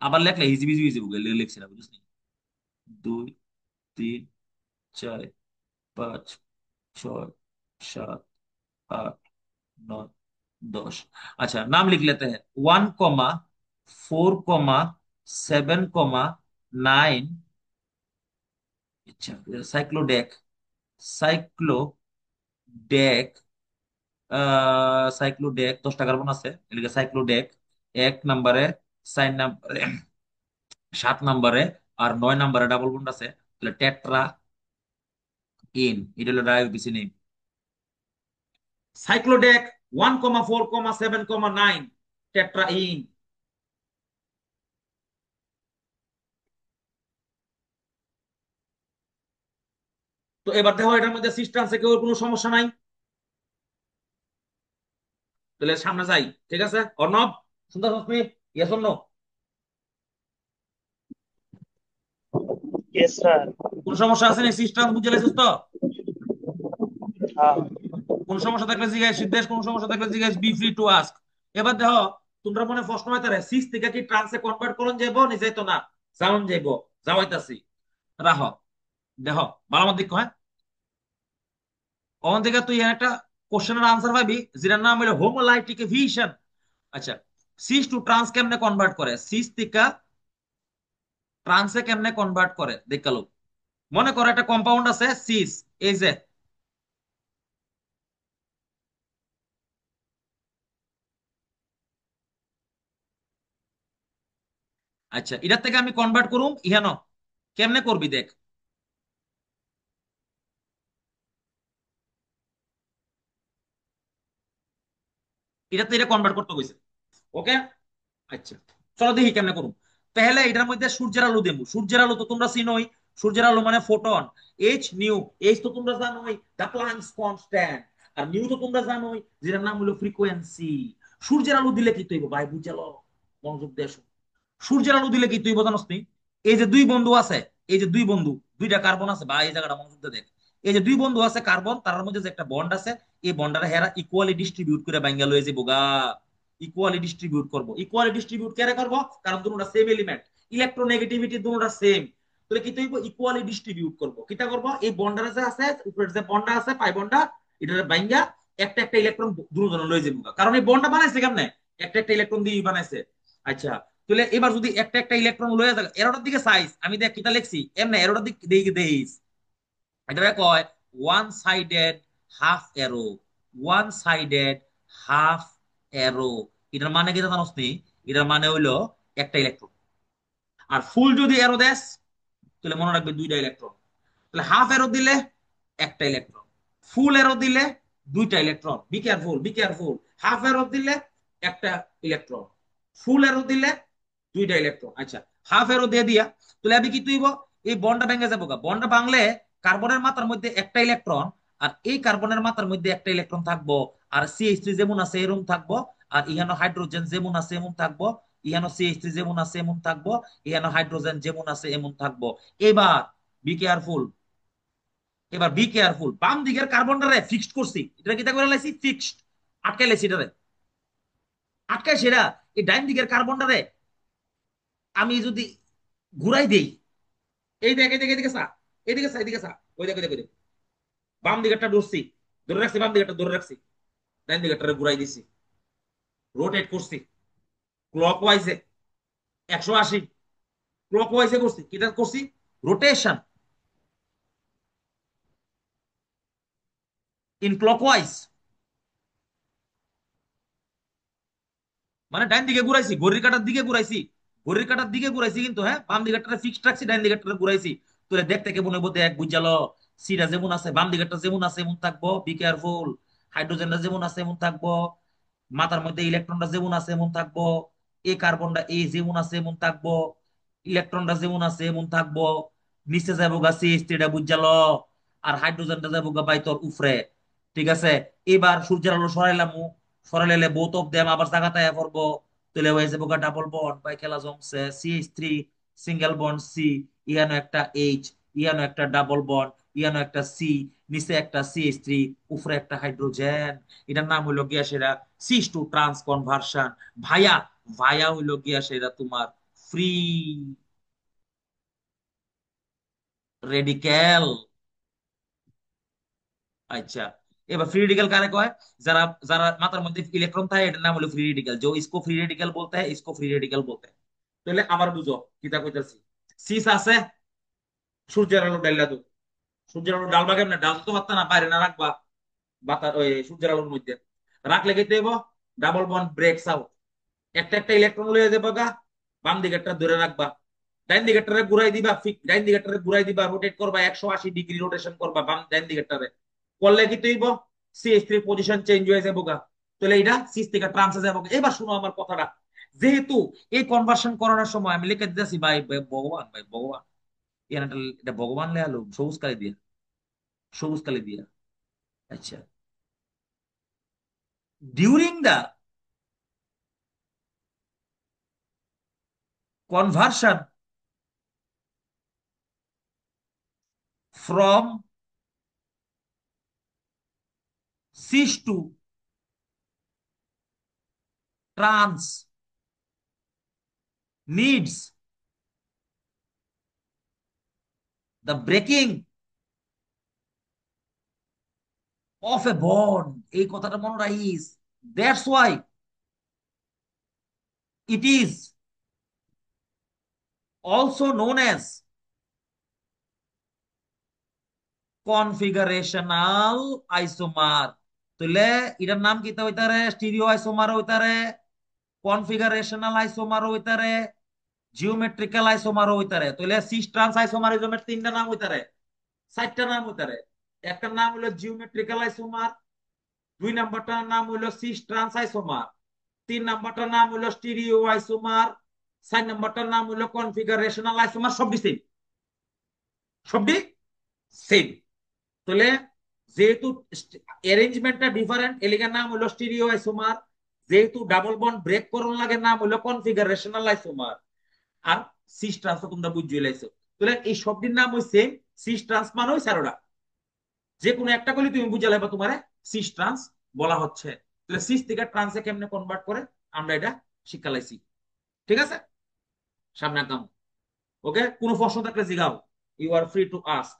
আবার লেখলে হিজিবিজি হয়ে যাবো, লিখছি না বুঝছিস? 2 3 4 5 6 7 8 9 10। अच्छा, नाम लिख लेते हैं। 1 4 7 9। अच्छा, साइक्लोडेक, साइक्लोडेक, সাইক্লোডেক 10টা কার্বন আছে, এদিকে সাইক্লোডেক 1 নম্বরে, 4 নম্বরে, 7 নম্বরে, আর 9 নম্বরে ডাবল বন্ড আছে। তাহলে টেট্রা ইন, এটা হলো ডায়োবিসি নেম। সাইক্লোডেক 1,4,7,9 tetra in. তো এবার দেখো এটার মধ্যে সিস্টেন্সে কেউ কোনো সমস্যা নাই? তাহলে সামনে যাই, ঠিক আছে? অর্ণব, সুন্দর হসমি, yes or no? Yes sir. কোন সমস্যা আছে না? সিস্টেন্স বুঝে লাইছিস তো? हाँ। কোন সমস্যা থাকলে জিজ্ঞাসা, সিদ্ধেশ কোন সমস্যা থাকলে জিজ্ঞাসা, বি ফ্রি টু আস্ক। এবার দেখো তোমরা মনে প্রশ্ন হইতে পারে সিস থেকে কি ট্রান্সে কনভার্ট করুন যাইবো নি যাইতো না? যাওন যাইবো, যাওয়াইতাছি। রাখো দেখো ভালো মত দেখো, হ্যাঁ? ওখান থেকে তুই একটা কোশ্চেনের আনসার পাবি যেটার নাম হলো হোমোলাইটিফিকেশন। আচ্ছা, সিস টু ট্রান্স কেমনে কনভার্ট করে, সিস থেকে ট্রান্সে কেমনে কনভার্ট করে দেখালো। মনে করো একটা কম্পাউন্ড আছে সিস, এই যে, আচ্ছা এটার থেকে আমি কনভার্ট করুম ইহানো, কেমনে করবি দেখ। এটাতে এটা কনভার্ট করতে হয়েছে, ওকে? আচ্ছা, চলো দেখি কেমনে করুন। তাহলে এটার মধ্যে সূর্যের আলো দেবো। সূর্যের আলো তো তোমরা চিনোই, সূর্যের আলো মানে ফোটন, এইচ নিউ। এইচ তো তোমরা জানোই দা প্লাঙ্কস কনস্ট্যান্ট, আর নিউ তো তোমরা জানোই যেটার নাম হলো ফ্রিকোয়েন্সি। সূর্যের আলো দিলে কি তৈব ভাই, বুঝালো, মনোযোগ দিয়ে শোনো। সূর্যের আলো দিলে কি তৈব জানোস নি? এই যে দুই বন্ধু আছে, এই যে দুই বন্ধু, দুইটা কার্বন আছে, বা এই জায়গাটা মনোযোগ দিয়ে দেখ। এই যে দুই বন্ধু আছে কার্বন, তার মধ্যে যে একটা বন্ড আছে, এই বন্ডারে হেরা ইকুয়ালি ডিস্ট্রিবিউট করে বাইঙ্গা লয়ে যাবো গা। ইকুয়ালি ডিস্ট্রিবিউট করবো, ইকুয়ালি ডিস্ট্রিবিউট কেন করবো? কারণ দুটোটা সেম এলিমেন্ট, ইলেকট্রোনেগেটিভিটি দুটোটা সেম। তাহলে কি তৈব ইকুয়ালি ডিস্ট্রিবিউট করবো। কিটা করবো? এই বন্ডারে যে আছে উপরের যে বন্ডা আছে পাই বন্ডা, এটা বাইঙ্গা একটা একটা ইলেকট্রন দুজন লয়ে যাবো গা। কারণ এই বন্ডটা বানাইছে কেমনে? একটা একটা ইলেকট্রন দিয়ে বানাইছে। আচ্ছা, তো তাহলে এবার যদি একটা একটা ইলেকট্রন লয়ে যায় এরোটার দিকে সাইজ আমি দেখ কিটা লিখছি এমনি এরোটার দিকে দিকে দেইস এটা কয় ওয়ান সাইডেড হাফ এরো, ওয়ান সাইডেড হাফ এরো। এটার মানে কি জানোস নি? এটার মানে হইলো একটা ইলেকট্রন। আর ফুল যদি এরো দেস তাহলে মনে রাখবে দুইটা ইলেকট্রন। তাহলে হাফ এরো দিলে একটা ইলেকট্রন, ফুল এরো দিলে দুইটা electron. Be careful, be careful. Half arrow দিলে একটা ইলেকট্রন, ফুল এরো দিলে দুইটা ইলেকট্রন। আচ্ছা, হাফ এরো দিয়ে দিয়া তাহলে আমি কি তুইব এই বন্ডটা ভেঙে যাবো। বন্ডটা ভাঙলে কার্বনের মাত্রার মধ্যে একটা ইলেকট্রন, আর এই কার্বনের মাত্রার মধ্যে একটা ইলেকট্রন থাকবো, আর CH3 যেমন আছে এরকম থাকবো, আর ইহানো হাইড্রোজেন যেমন আছে এমন থাকবো, ইহানো CH3 যেমন আছে এমন থাকবো, ইহানো হাইড্রোজেন যেমন আছে এমন থাকবো। এবার বি কেয়ারফুল, এবার বি কেয়ারফুল। বাম দিকের কার্বনটারে ফিক্সড করছি, এটা কি করে লাইছি ফিক্সড, আটকে লাইছি এটারে, আটকায় সেরা। এই ডাইন দিকের কার্বনটারে আমি যদি ঘুরাই দেই, এই দেখ এদিকে এদিকে সা, এদিকে সা, এদিকে সা, ওই দেখ ওই দেখ ওই দেখ। বাম দিকেরটা ধরছি, ধরে রাখছি, বাম দিকেরটা ধরে রাখছি, ডাইন দিকেরটা ঘুরাই দিছি, রোটেট করছি ক্লক ওয়াইজে 180, ক্লক ওয়াইজে করছি। কিটা করছি? রোটেশন ইন ক্লকওয়াইজ, মানে ডাইন দিকে ঘুরাইছি, ঘড়ির কাটার দিকে ঘুরাইছি, ঘড়ির কাটার দিকে ঘুরাইছি কিন্তু, হ্যাঁ বাম দিকেরটা ফিক্সড রাখছি, ডাইন দিকেরটা ঘুরাইছি। তো দেখতে কেমন হইব দেখ, বুঝালো। সিটা যেমন আছে বাম দিকেরটা যেমন আছে এমন থাকবো, বি কেয়ারফুল। হাইড্রোজেনটা যেমন আছে এমন থাকবো, মাথার মধ্যে ইলেকট্রনটা যেমন আছে এমন থাকবো, এ কার্বনটা এ যেমন আছে এমন থাকবো, ইলেকট্রনটা যেমন আছে এমন থাকবো, নিচে যাবো গা CH3টা বুঝালো, আর হাইড্রোজেনটা যাবো গা বাইতর উফরে। ঠিক আছে, এবার সূর্যের আলো সরাইলাম, সরাইলে বোথ অফ দেম আবার জায়গাতে পড়বো। তাহলে হয়ে যাবো গা ডাবল বন্ড বাই খেলা জমছে, CH3 সিঙ্গেল বন্ড সি, ইয়ানো একটা এইচ, ইয়ানো একটা ডাবল বন্ড, ইয়ানো একটা সি, নিচে একটা CH3, উপরে একটা হাইড্রোজেন। এটার নাম হইলো গিয়া সেরা সিস টু ট্রান্স কনভার্সন। ভায়া, ভায়া হইলো গিয়া সেরা তোমার ফ্রি রেডিক্যাল। আচ্ছা, এবার ফ্রি रेडिकल কারে কয়? যারা যারা মাথার মধ্যে ইলেকট্রন থাকে এটার নাম হলো ফ্রি रेडिकल। जो इसको फ्री रेडिकल बोलते हैं इसको फ्री रेडिकल बोलते हैं। তাহলে আবার বুঝো কিটা কইতাছি। সিস আছে, সূর্যের আলো ডাইলা দাও। সূর্যের আলো ডালবা কেমনে? ডালতে তো পারতা না, বাইরে না রাখবা, বাতাস ওই সূর্যের আলোর মধ্যে রাখলে কি দেব? Double bond breaks out. একটা একটা ইলেকট্রন লয়ে দেবো গা, বাম দিকেরটা ধরে রাখবা, ডাইন দিকেরটারে ঘুরাই দিবা, ডাইন দিকেরটারে ঘুরাই দিবা, রোটেট করবা, 180 ডিগ্রি রোটেশন করবা বাম ডাইন দিকেরটারে। করলে কি তুইব CH3 পজিশন চেঞ্জ হয়ে যাবো গা। তাহলে এটা সিস থেকে ট্রান্সে যাবো। এবার শুনো আমার কথাটা, যেহেতু এই কনভার্সন করানোর সময় আমি লিখে দিতেছি ভাই ভগবান, ভাই ভগবান, এটা ভগবান লে আলো সবুজ কালি দিয়া, সবুজ কালি দিয়া। আচ্ছা, during the conversion from cis to trans needs the breaking of a bond। এই কথাটা মনে রাখিস। That's why it is also known as configurational isomer. তাহলে এটার নাম কি হইতারে? স্টিরিও আইসোমার হইতারে, কনফিগারেশনাল আইসোমার হইতারে, জিওমেট্রিক্যাল আইসোমার হইতারে। তাহলে সিস ট্রান্স আইসোমারিজমের তিনটা নাম হইতারে, চারটা নাম হইতারে। একটার নাম হলো জিওমেট্রিক্যাল আইসোমার, দুই নাম্বারটার নাম হইলো সিস ট্রান্স আইসোমার, তিন নাম্বারটার নাম হইলো স্টিরিও আইসোমার, চার নাম্বারটার নাম হইলো কনফিগারেশনাল আইসোমার। সবটি সেম, সবটি সেম। তাহলে যেহেতু অ্যারেঞ্জমেন্টটা ডিফারেন্ট এলিগার নাম হলো স্টিরিও আইসোমার, যেহেতু ডাবল বন্ড ব্রেক করন লাগে নাম হলো কনফিগারেশনাল আইসোমার। আর সিস ট্রান্স তোমরা বুঝিয়ে লাইছো। তাহলে এই সবটির নাম হইছে সিস ট্রান্স মানে হইছে আরোটা, যে কোনো একটা করলে তুমি বুঝে লাইবা তোমারে সিস ট্রান্স বলা হচ্ছে। তাহলে সিস থেকে ট্রান্সে কেমনে কনভার্ট করে আমরা এটা শিক্ষা লাইছি। ঠিক আছে, সামনে একদম। ওকে, কোনো প্রশ্ন থাকলে জিগাও, you are free to ask.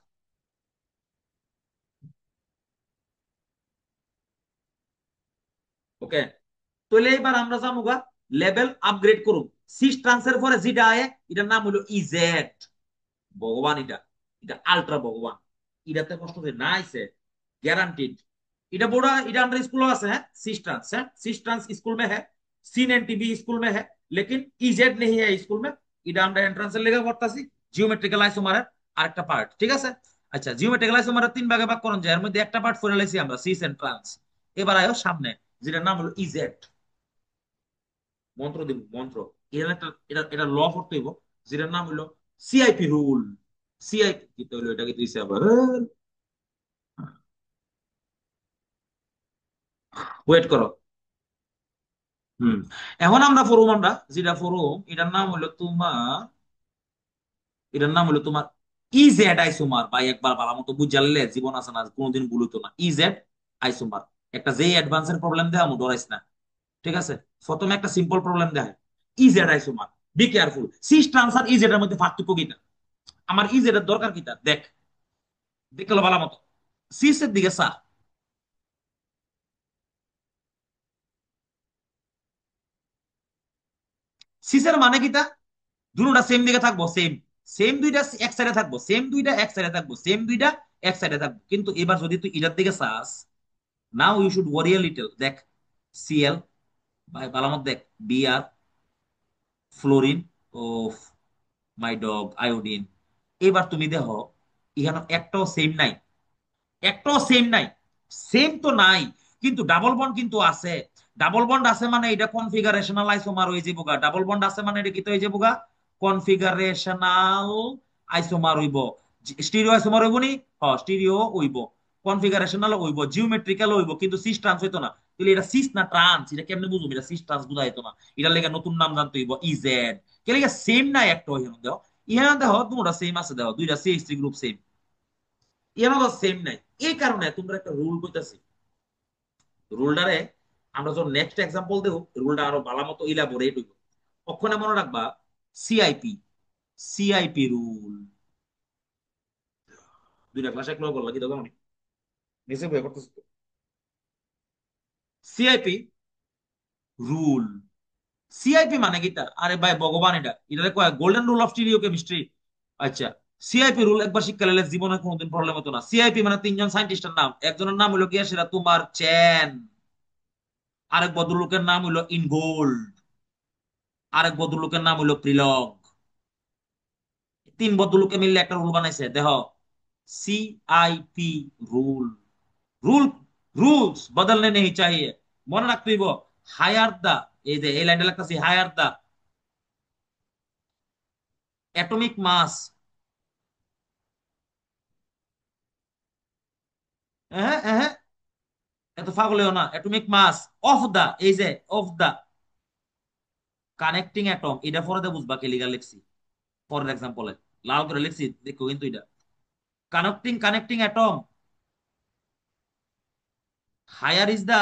Okay, তাহলে এবার আমরা যাবো গা লেভেল আপগ্রেড করুন। সিস ট্রান্সের পরে যেটা আয় এটার নাম হলো ইজেড। ভগবান এটা, এটা আলট্রা ভগবান। এটাতে কষ্ট করে না আইছে गारंटीड। इटा बोर्ड इटा अंडर स्कूल আছে है सिस ट्रांस है, सिस ट्रांस स्कूल में है, सीन एनटीबी स्कूल में है, लेकिन इजेड नहीं है स्कूल में। इटा আমরা এন্ট্রান্স এর লেগে পড়তাছি জিওমেট্রিক্যাল আইসোমারের আরেকটা পার্ট, ঠিক আছে। আচ্ছা জিওমেট্রিক্যাল আইসোমারের তিন ভাগে ভাগ করুন যায়, এর মধ্যে একটা পার্ট পড়ে লাইছি আমরা সিস এন্ড ট্রান্স। এবার আয়ো সামনে যেটার নাম হলো ইজেড। মন্ত্র দিব মন্ত্র, এর একটা এটা এটা ল পড়তে হইব যেটার নাম হলো সিআইপি রুল। সিআইপি কি তো হলো এটা কি দিছে আবার, ওয়েট করো। হুম, এখন আমরা ফরম আমরা যেটা ফরম এটার নাম হলো তোমার, এটার নাম হলো তোমার ইজেড আইসোমার। ভাই একবার ভালো মতো বুঝালে জীবন আছে না, কোনোদিন ভুল হতো না। ইজেড আইসোমার একটা যে অ্যাডভান্সের প্রবলেম দেয় আমি ডরাইস না, ঠিক আছে। প্রথমে একটা সিম্পল প্রবলেম দেয় EZ isomer, be careful. Cis transfer EZ এর মধ্যে পার্থক্য কিটা, আমার ইজেড এর দরকার কিটা দেখ, দেখলো ভালো মতো সিস এর দিকে সা। সিস এর মানে কিটা, দুটোটা সেম দিকে থাকবো, সেম সেম দুইটা এক সাইডে থাকবো, সেম দুইটা এক সাইডে থাকবো, সেম দুইটা এক সাইডে থাকবো। কিন্তু এবার যদি তুই এটার দিকে চাস, now you should worry a little. দেখ সিএল, ভাই ভালো মত দেখ, Br, fluorine, oh my dog iodine. এবার তুমি দেখো এখানে একটাও সেম নাই, একটাও সেম নাই। সেম তো নাই, কিন্তু ডাবল বন্ড কিন্তু আছে। ডাবল বন্ড আছে মানে এটা কনফিগারেশনাল আইসোমার হয়ে যাবো গা। ডাবল বন্ড আছে মানে এটা কি হয়ে যাবো গা, কনফিগারেশনাল আইসোমার হইব। স্টিরিও আইসোমার হইব নি, হ স্টিরিও হইব, কনফিগারেশনাল হইব, জিওমেট্রিক্যাল হইব, কিন্তু সিস ট্রান্স হইতো না। তাহলে এটা সিস না ট্রান্স, এটা কেমনে বুঝবো এটা সিস ট্রান্স বুঝা যেত না। এটার লেগে নতুন নাম জানতে হইব ইজেড। কে লেগে সেম নাই একটা, এখানে দেখো, এখানে দেখো দুটা সেম আছে, দেখো দুইটা সিএইচ3 গ্রুপ সেম, এভাবে সেম নাই। এই কারণে তোমরা একটা রুল কইতাছি, রুলটারে আমরা যখন নেক্সট এক্সাম্পল দেব রুলটা আরো ভালো মতো ইলাবোরেট হইব। ওখানে মনে রাখবা সিআইপি, সিআইপি রুল। দুইটা ক্লাস এক লগে বললা কি দেখো আমি নিচে বই করতেছি। সিআইপি রুল, সিআইপি মানে কিটা, আরে ভাই ভগবান এটা এটা কয় golden rule of stereo chemistry. আচ্ছা সিআইপি রুল একবার শিক্ষা নিলে জীবনে কোনোদিন প্রবলেম হতো না। সিআইপি মানে তিনজন সায়েন্টিস্টের নাম, একজনের নাম হলো কি সেটা তোমার চ্যান, আরেক ভদ্রলোকের নাম হলো ইনগোল্ড, আরেক ভদ্রলোকের নাম হলো প্রিলগ। তিন ভদ্রলোকে মিললে একটা রুল বানাইছে দেখো, সিআইপি রুল। রুল, রুলস বদলনে নেই চাহিए, মনে রাখতে হইব। হায়ার দা, এই যে এই লাইনটা লাগতেছি, হায়ার দা অ্যাটমিক মাস, হ্যাঁ হ্যাঁ এত পাগল হইও না, অ্যাটমিক মাস অফ দা, এই যে অফ দা কানেক্টিং অ্যাটম, এটা পরে বুঝবা কে লিগা লিখছি পরের এক্সাম্পলে, লাল করে লিখছি দেখো কিন্তু এটা connecting, connecting atom higher is the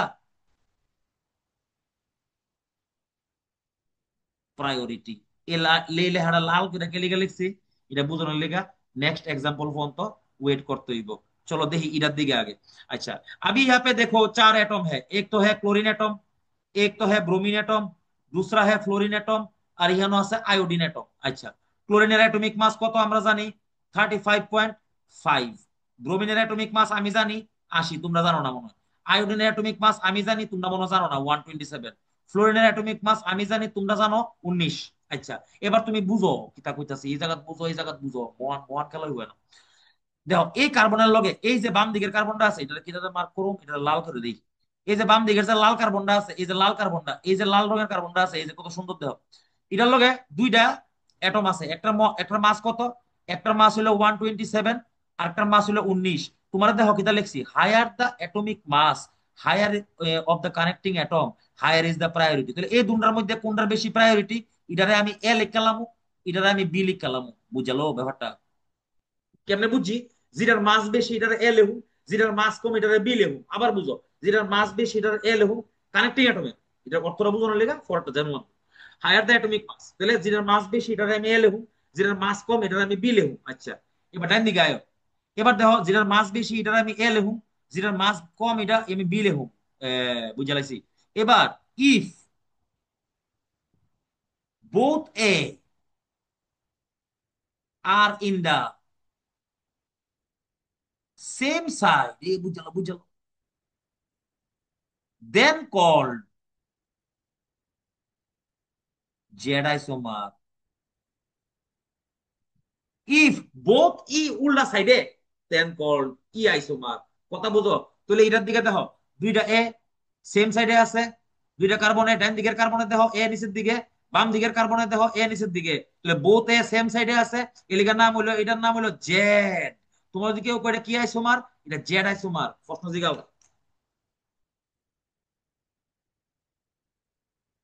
priority. এ লেহাটা লাল করে কে লিগা লিখছি এটা বুঝানোর লেগা। नेक्स्ट एग्जांपल फोन तो वेट करते ही। चलो देखी इधर दिखे आगे। अच्छा अभी यहाँ पे देखो चार एटम है, एक तो है क्लोरीन एटम, एक तो है ब्रोमीन एटम, दूसरा है फ्लोरीन एटम, और यहाँ আছে আয়োডিন एटम। अच्छा ক্লোরিনের অ্যাটমিক মাস কত আমরা জানি 35.5, ব্রোমিনের অ্যাটমিক মাস আমি জানি 80, তোমরা জানো না মনে হয়। আয়োডিনের অ্যাটমিক মাস আমি জানি, তোমরা মনে হয় জানো না 127। ফ্লোরিনের অ্যাটমিক মাস আমি জানি, তোমরা জানো 19। আচ্ছা এবার তুমি বুঝো কিতা কইতাছি, এই জায়গা বুঝো, এই জায়গা বুঝো, মহান মহান খেলা হইবে না। দেখো এই কার্বনের লগে এই যে বাম দিকের কার্বনটা আছে এটা কি মার্ক করুম, এটা লাল করে দিই। এই যে বাম দিকের যে লাল কার্বনটা আছে, এই যে লাল কার্বনটা, এই যে লাল রঙের কার্বনটা আছে, এই যে কত সুন্দর দেখো। এটার লগে দুইটা অ্যাটম আছে, একটা মাস কত, একটার মাস হলো 127 আর একটার মাস হলো 19। তোমার দেখো কিতা লিখছি, higher the atomic mass, higher of the connecting atom, higher is the priority. তাহলে এই দুটার মধ্যে কোনটার বেশি প্রায়োরিটি, এটারে আমি এ লিখলাম, এটারে আমি বি লিখলাম। বুঝালো ব্যাপারটা কেমনে বুঝছি, যেটার মাস বেশি এটার এ লেখুন, যেটার মাস কম এটার বি লেখুন। আবার বুঝো যেটার মাস বেশি এটার এ লেখুন, কানেক্টিং অ্যাটমে এটার অর্থটা বুঝানোর লেখা ফরটা জানো। হায়ার দ্য অ্যাটমিক মাস, তাহলে যেটার মাস বেশি এটার আমি এ লেখুন, যেটার মাস কম এটার আমি বি লেখুন। আচ্ছা এবার ডান দিকে আয়, এবার দেখো যেটার মাস বেশি এটার আমি এ লেখুন, যেটার মাস কম এটা আমি বি লেখুন। বুঝা লাইছি। এবার if both A are in the same side, এই বুঝালো বুঝালো, then called Z isomer. If both E উল্টা সাইডে, then called E isomer. কথা বুঝো? তাহলে এটার দিকে দেখো, দুইটা এ সেম সাইডে আছে, দুইটা কার্বনে, ডান দিকের কার্বনে দেখো এ নিচের দিকে, বাম দিকের কার্বনে দেখো এ নিচের দিকে, তাহলে বোথ এ সেম সাইডে আছে, এলিগার নাম হলো, এটার নাম হলো জেড। তোমার যদি কেউ কয় এটা কি আইসোমার, এটা জেড আইসোমার। প্রশ্ন জিগাও,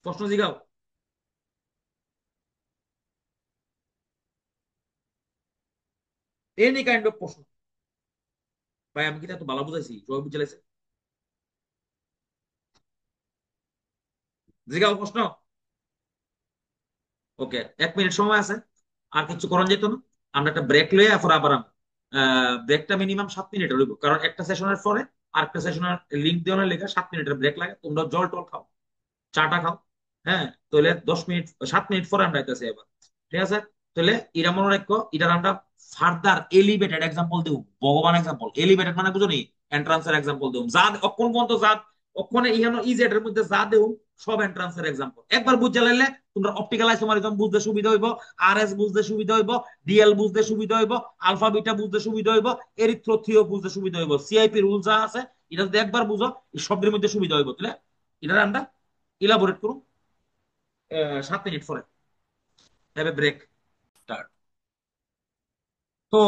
প্রশ্ন জিগাও। এনি কাইন্ড অফ প্রশ্ন। ভাই আমি কি এত ভালো বুঝাইছি, সবাই বুঝে লাইছে? জিগাও প্রশ্ন। ওকে, 1 মিনিট সময় আছে, আর কিছু করার যেত না। আমরা একটা ব্রেক লয়ে এরপর আবার ব্রেকটা মিনিমাম 7 মিনিটের হইব, কারণ একটা সেশনের পরে আরেকটা সেশনের লিঙ্ক দেওয়ার লেগে 7 মিনিটের ব্রেক লাগে। তোমরা জল টল খাও, চাটা খাও, হ্যাঁ। তাহলে 10 মিনিট 7 মিনিট পরে আমরা আইতেছি এবার, ঠিক আছে? তাহলে এটা মনে রাখো, এটার আমরা ফার্দার এলিভেটেড এক্সাম্পল দেব। ভগবান এক্সাম্পল, এলিভেটেড মানে বুঝো নি, এন্ট্রান্সের এক্সাম্পল দেব। যা অক্ষণ পর্যন্ত যা অক্ষণে ইহানো ইজেড এর মধ্যে যা দেব, সব এন্ট্রান্সের এক্সাম্পল। একবার বুঝে লাইলে তোমরা অপটিক্যাল আইসোমারিজম বুঝতে সুবিধা হইব, আরএস বুঝতে সুবিধা হইব, ডিএল বুঝতে সুবিধা হইব, আলফা বিটা বুঝতে সুবিধা হইব, এরিথ্রোথিও বুঝতে সুবিধা হইব। সিআইপি রুল যা আছে এটা যদি একবার বুঝো, এই সবদের মধ্যে সুবিধা হইব। তাহলে এটা আমরা ইলাবোরেট করুন 7 মিনিট পরে। Have a break, start. So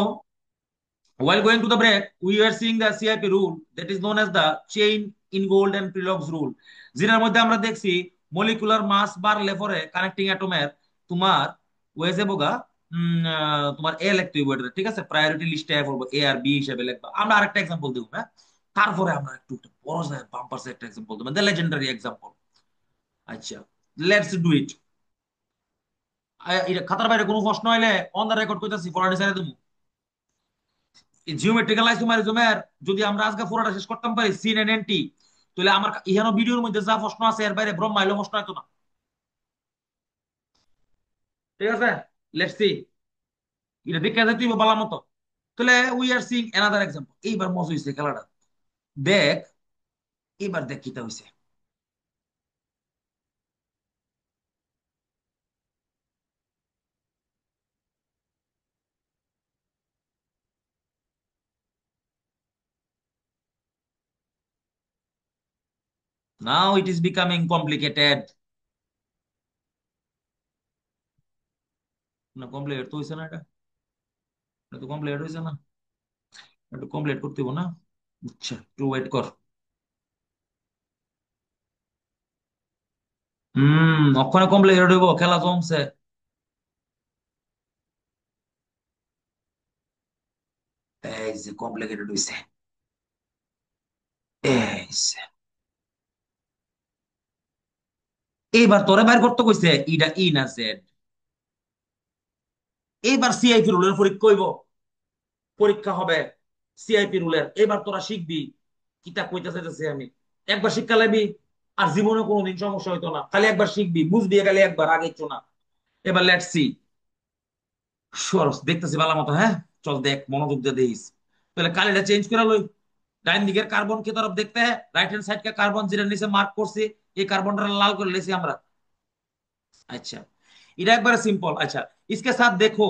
while going to the break, we are seeing the CIP rule that is known as the chain ingold and Prelog's rule, যেটার মধ্যে আমরা দেখছি মলিকুলার মাস বাড়লে পরে কানেক্টিং অ্যাটমের তোমার ওয়েজে বোগা তোমার এ লিখতে হইব এটা, ঠিক আছে? প্রায়োরিটি লিস্টে এ করবো, এ আর বি হিসেবে লিখবা। আমরা আরেকটা এক্সাম্পল দেব, হ্যাঁ? তারপরে আমরা একটু একটু বড় বাম্পার একটা এক্সাম্পল দেবো, দ্য লেজেন্ডারি এক্সাম্পল। আচ্ছা, লেটস ডু ইট। এটা খাতার বাইরে কোনো প্রশ্ন হইলে অন দা রেকর্ড কইতাছি, পড়াটি ছেড়ে দেবো। জিওমেট্রিক্যাল আইসোমারিজমের যদি আমরা আজকে পুরোটা শেষ করতাম পারি সিন এন্ড এনটি, তাহলে আমার ইহানো ভিডিওর মধ্যে যা প্রশ্ন আছে এর বাইরে ব্রহ্মাইলো প্রশ্ন হতো না। ঠিক আছে, লেটস সি। এটা দেখে তুই বলার মতো। তাহলে we are Singh another example. এইবার মজা হইছে খেলাটা, দেখ। এবার দেখ কিটা হইছে। নাও ইট ইজ বিকামিং কমপ্লিকেটেড। না কমপ্লিকেট তো হইছে না, এটা এটা তো কমপ্লিকেট হইছে না, একটু কমপ্লিট করতে হইব না। আচ্ছা একটু ওয়েট কর। ওখানে কমপ্লিকেট হইব, খেলা জমছে। এই যে কমপ্লিকেটেড হইছে, এই যে। এইবার তোরে বাইর করতে কইছে ইটা ই না জেড। এইবার সিআইপি রুলের পরীক্ষা হইব, পরীক্ষা হবে সিআইপি রুলের। এবার তোরা শিখবি কিতা কইতে চাইতেছি আমি। একবার শিক্ষা লাইবি, আর জীবনে কোনোদিন সমস্যা হইতো না। খালি একবার শিখবি, বুঝবি, খালি একবার, আগে ইচ্ছো না। এবার লেটস সি। সরস দেখতেছি ভালো মতো, হ্যাঁ? চল দেখ, মনোযোগ দিয়ে দেখিস। তাহলে কালিটা চেঞ্জ করে লই। ডাইন দিকের কার্বন কি তরফ দেখতে হ্যাঁ, রাইট হ্যান্ড সাইড কে কার্বন যেটা নিচে মার্ক করছি, এই কার্বনটা লাল করে লেছি আমরা। अच्छा, এটা একবারে সিম্পল। আচ্ছা, इसके साथ देखो,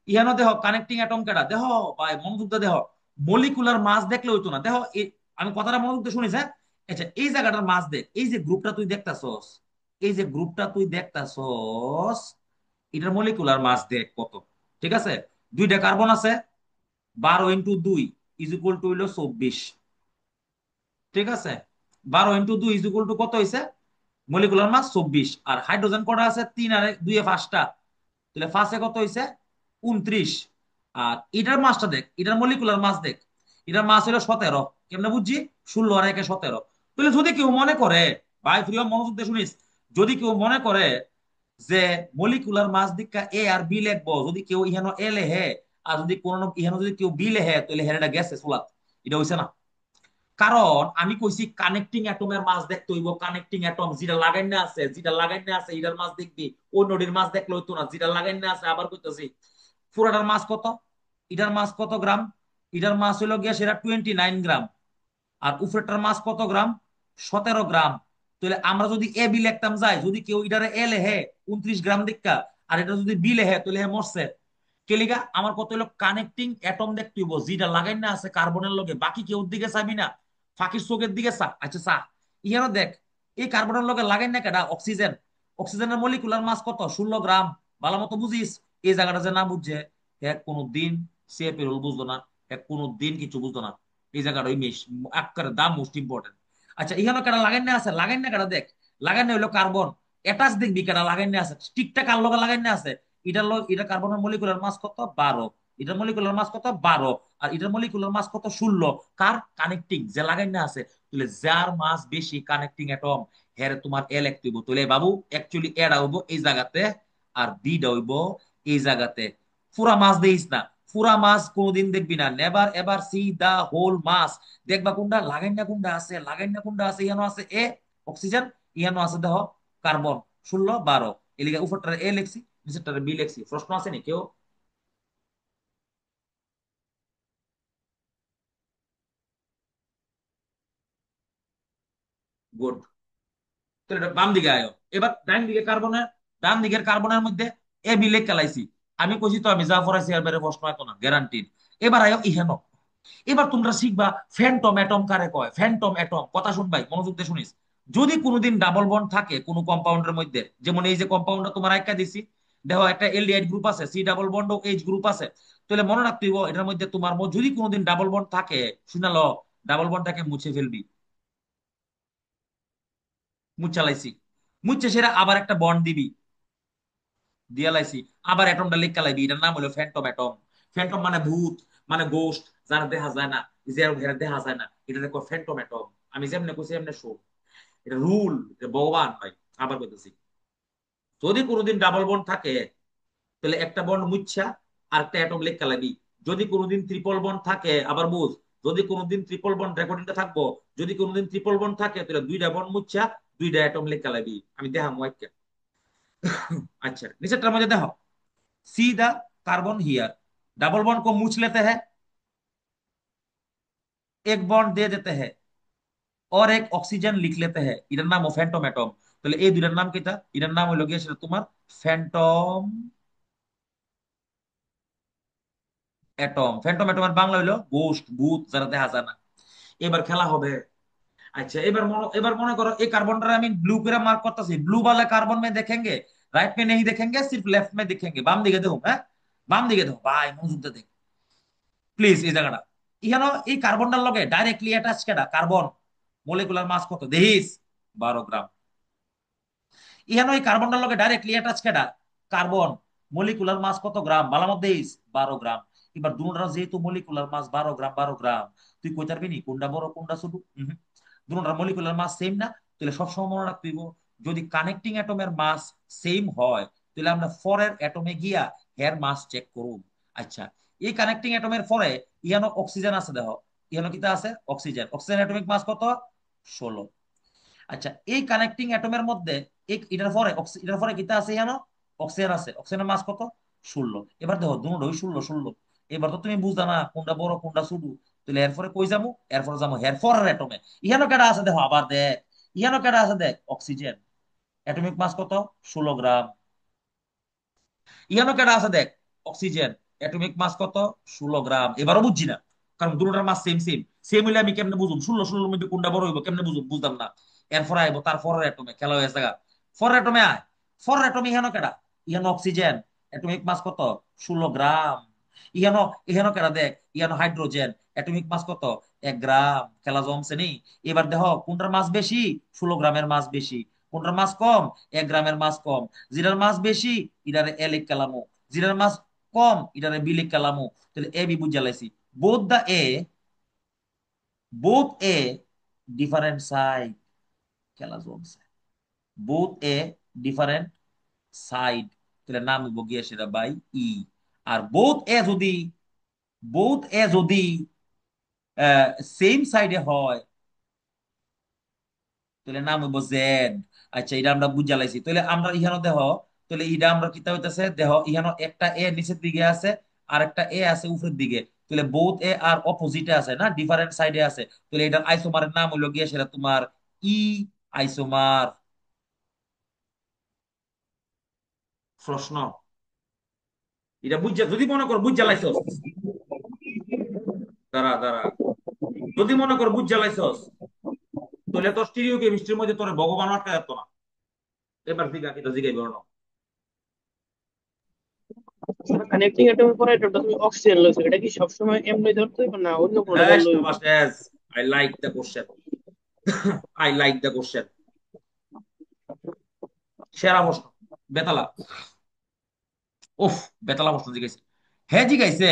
ইহানো দেখো কানেক্টিং অ্যাটম কেডা দেখো ভাই, মনোযোগ দিয়ে দেখো। মলিকুলার মাস দেখলে হইতো না, দেখো আমি কথাটা মনোযোগ দিয়ে শুনিস, হ্যাঁ? আচ্ছা, এই জায়গাটার মাস দেখ, এই যে গ্রুপটা তুই দেখতাছস, এই যে গ্রুপটা তুই দেখতাছস, এটার মলিকুলার মাস দেখ কত। ঠিক আছে, দুইটা কার্বন আছে, 12 × 2 ইজ ইকুয়াল টু হইলো 24। ঠিক আছে, 12 × 2 ইজ ইকুয়াল টু কত হইছে? মলিকুলার মাস 24। আর হাইড্রোজেন কটা আছে? 3 আর 2 এ 5টা, তাহলে ফার্স্টে কত হইছে? 29। আর এটার মাসটা দেখ, এটার মলিকুলার মাস দেখ, এটার মাস হলো 17। কেমনে বুঝছি? 16 আর 1 এ 17। তাহলে যদি কেউ মনে করে, ভাই প্রিয় মনোযোগ দিয়ে শুনিস, যদি কেউ মনে করে যে মলিকুলার মাস দিকা এ আর বি লিখবো, যদি কেউ ইহানো এ লেহে আর যদি কোন ইহানো যদি কেউ বি লেহে, তাহলে হেরেটা গেছে সোলাত। এটা হইছে না। কারণ আমি কইছি কানেক্টিং অ্যাটমের মাস দেখতে হইব, কানেক্টিং অ্যাটম যেটা লাগাই না আছে, যেটা লাগাই না আছে এটার মাস দেখবি, ওই নদীর মাস দেখলে হইতো না, যেটা লাগাই না আছে। আবার কইতেছি পুরাটার মাস কত, এটার মাস কত গ্রাম, এটার মাস হইলো গিয়া সেটা 29 গ্রাম, আর উপরেরটার মাস কত গ্রাম, 17 গ্রাম। তাহলে আমরা যদি এ বি লিখতাম যাই, যদি কেউ এটারে এ লেহে 29 গ্রাম দেখা, আর এটা যদি বি লেহে তাহলে হে মরছে। কেলিগা আমার কত হলো কানেক্টিং অ্যাটম দেখতে হইব, যেটা লাগাই না আছে কার্বনের লগে, বাকি কেউ দিকে চাবি না, ফাঁকির চোখের দিকে চা। আচ্ছা চা, ইহারও দেখ এই কার্বনের লগে লাগাই না কেডা, অক্সিজেন। অক্সিজেনের মলিকুলার মাস কত, 16 গ্রাম। ভালো মতো বুঝিস, এই জায়গাটা যে না বুঝছে এক কোনো দিন সে পেরোল বুঝতো না, এক কোনো দিন কিছু বুঝতো না। এই জায়গাটা ওই মিস একেবারে দাম মোস্ট ইম্পর্টেন্ট। আচ্ছা এখানে কেডা লাগাই না আছে, লাগাই না কেডা দেখ, লাগাই না হইলো কার্বন। অ্যাটাচ দেখবি কেডা লাগাই না আছে, টিকটা কার লগে লাগাই না আছে, এটা কার্বনের মলিকুলার মাস কত, 12। এটার মলিকুলার মাস কত, 12। আর এটার মলিকুলার মাস কত, 16। কার কানেক্টিং যে লাগাই না আছে। তাহলে যার মাস বেশি কানেক্টিং অ্যাটম, হের তোমার এ লিখতে হইব। তাহলে বাবু অ্যাকচুয়ালি এডা হইব এই জায়গাতে, আর বিটা হইব এই জায়গাতে। পুরা মাস দেইস না, পুরা মাস কোনোদিন দেখবি না, never ever see the whole mass. দেখবা কোনটা লাগাই না, কোনটা আছে লাগাই না, কোনটা আছে ইয়ানো আছে এ অক্সিজেন, ইয়ানো আছে দেহ কার্বন, 16 12। এলিগা উপরটারে এ লিখছি, নিচেরটারে বি লিখছি। প্রশ্ন আছে নি কেউ? গুড। তাহলে এটা বাম দিকে আয়ো। এবার ডান দিকে কার্বনের, ডান দিকের কার্বনের মধ্যে এ বি লেখ খেলাইছি। আমি কইছি তো আমি যা পড়াইছি আর বেরে প্রশ্ন হতো না গ্যারান্টিড। এবার আয়ো ইহেন। এবার তোমরা শিখবা ফ্যান্টম অ্যাটম কারে কয়। ফ্যান্টম অ্যাটম কথা শুনবাই, মনোযোগ দিয়ে শুনিস। যদি কোনোদিন ডাবল বন্ড থাকে কোনো কম্পাউন্ডের মধ্যে, যেমন এই যে কম্পাউন্ডটা তোমার একটা দিছি, দেখো একটা এলডিহাইড গ্রুপ আছে, C double bond O H group আছে। তাহলে মনে রাখতে হইব এটার মধ্যে তোমার যদি কোনোদিন ডাবল বন্ড থাকে, শুনালো, ডাবল বন্ডটাকে মুছে ফেলবি। মুচালাইছি, মুচ্ছে সেটা আবার একটা বন্ড দিবি, দিয়া লাইছি, আবার অ্যাটমটা লেখা লাইবি। এটার নাম হলো ফ্যান্টম অ্যাটম। ফ্যান্টম মানে ভূত, মানে গোস্ট, যারা দেখা যায় না, যে ঘেরা দেখা যায় না, এটা দেখো ফ্যান্টম অ্যাটম। আমি যেমনে কইছি এমনি শো, এটা রুল, এটা ভগবান ভাই। আবার বলতেছি, যদি কোনোদিন ডাবল বন্ড থাকে তাহলে একটা বন্ড মুচ্ছা আর একটা অ্যাটম লেখা লাগবি। যদি কোনোদিন ট্রিপল বন্ড থাকে, আবার বুঝ, যদি কোনোদিন ট্রিপল বন্ড রেকর্ডিংটা থাকবো, যদি কোনোদিন ট্রিপল বন্ড থাকে তাহলে দুইটা বন্ড মুচ্ছা দুইটা অ্যাটম লেখা লাগবি। আমি দেখাম একটা। अच्छा निचेरটার মধ্যে দেখো, see the carbon here, double bond को मूछ लेते हैं, एक बॉन्ड दे देते हैं और एक ऑक्सीजन लिख लेते हैं, এটার নাম ফ্যান্টম অ্যাটম। তাহলে এই দুইটার নাম কিটা, এটার নাম হলো গিয়ে সেটা তোমার ফ্যান্টম অ্যাটম। ফ্যান্টম অ্যাটমের বাংলা হলো গোস্ট, ভূত, যারা দেখা যায় না। এবার খেলা হবে। अच्छा এবার মনে করো এই কার্বনটা আমি ব্লू করে मार्क করতেছি। ब्लू वाला कार्बन में देखेंगे, राइट में नहीं देखेंगे, सिर्फ लेफ्ट में देखेंगे। বাম দিকে দেখো, হ্যাঁ বাম দিকে দেখো ভাই, মনোযোগ দিয়ে দেখো প্লিজ। এই জায়গাটা ইহানো এই কার্বনটার লগে ডাইরেক্টলি অ্যাটাচ কেডা, কার্বন। মলিকুলার মাস কত দেখিস, 12 গ্রাম। ইহানো এই কার্বনটার লগে ডাইরেক্টলি অ্যাটাচ কেডা, কার্বন। মলিকুলার মাস কত গ্রাম, বালা মত দেখিস 12 গ্রাম। এবার দুটোটা যেহেতু মলিকুলার মাস 12 গ্রাম 12 গ্রাম, তুই কই পারবি নি কোনটা বড় কোনটা ছোট? দুটোটার মলিকুলার মাস সেম না। তাহলে সবসময় মনে রাখতে হইব, যদি কানেক্টিং অ্যাটমের মাস সেম হয় তাহলে আমরা ফরের অ্যাটমে গিয়া হের মাস চেক করব। আচ্ছা এই কানেক্টিং অ্যাটমের পরে ইহানো অক্সিজেন আছে দেখো, ইহানো কিতা আছে অক্সিজেন। অক্সিজেন অ্যাটমিক মাস কত, 16। আচ্ছা এই কানেক্টিং অ্যাটমের মধ্যে এটার পরে কিতা আছে ইহানো অক্সিজেন আছে, অক্সিজেনের মাস কত, 16। এবার দেখো দুটোই 16 16। এবার তো তুমি বুঝলা না কোনটা বড় কোনটা ছোট। তাহলে এরপরে কই যাবো, এরপরে যাবো হের পরের অ্যাটমে। ইহানো কেডা আছে দেখো, আবার দেখ ইহানো কেডা আছে দেখ, অক্সিজেন। অ্যাটমিক মাস কত, 16 গ্রাম। ইয়ানো কেডা আছে দেখ, অক্সিজেন। অ্যাটমিক মাস কত, 16 গ্রাম। এবারও বুঝছি না, কারণ দুটোটার মাস সেম সেম। সেম হইলে আমি কেমনে বুঝুম 16 16-এর মধ্যে কোনটা বড় হইব, কেমনে বুঝুম, বুঝতাম না। এরপরে আইবো তার পরের অ্যাটমে, খেলা হয়ে গেছে গা। পরের অ্যাটমে আয়, পরের অ্যাটমে ইহানো কেডা, ইহানো অক্সিজেন। অ্যাটমিক মাস কত, 16 গ্রাম। ইহানো ইহানো কেডা দেখ, ইহানো হাইড্রোজেন। অ্যাটমিক মাস কত, 1 গ্রাম। খেলা জমছে নি। এবার দেখো কোনটার মাস বেশি, 16 গ্রামের মাস বেশি। কোনটার মাস কম, 1 গ্রামের মাস কম। যেটার মাস বেশি ইটারে এ লিখ কালামো, যেটার মাস কম ইটারে বি লিখ কালামো। তাহলে এ বি বুঝা লাইছি। Both the A, both A different side. খেলা জমছে, বোথ এ ডিফারেন্ট সাইড। তাহলে নাম হইব গিয়ে সেটা by E. R both A যদি সেম সাইডে হয় তাহলে নাম হইব জেড। আচ্ছা এটা আমরা বুঝালাইছি, তাহলে আমরা ইহানো দেহ, তাহলে এটা আমরা কিতা হইতাছে দেহ ইহানো একটা এ নিচের দিকে আছে আর একটা এ আছে উপরের দিকে, তাহলে বোথ এ আর অপোজিটে আছে না, ডিফারেন্ট সাইডে আছে, তাহলে এটার আইসোমারের নাম হইলো গিয়ে সেটা তোমার ই আইসোমার। প্রশ্ন, এটা বুঝা যদি মনে কর বুঝ জ্বালাইছস, দাঁড়া দাঁড়া, যদি মনে কর বুঝ জ্বালাইছস তাহলে তোর স্টিরিও কেমিস্ট্রির মধ্যে তোর ভগবান আটকা যেত না। এবার জিগা এটা জিগাইব না। কানেক্টিং অ্যাটমের পরে এটা তুমি অক্সিজেন লইছো, এটা কি সবসময় এমনি ধরতে হবে না অন্য কোনো হ্যাঁ ধরলে হইব? সাবাস, I like the question, I like the question, সেরা প্রশ্ন, বেতালা। উফ, বেতালা প্রশ্ন জিগাইছে। হ্যাঁ জিগাইছে,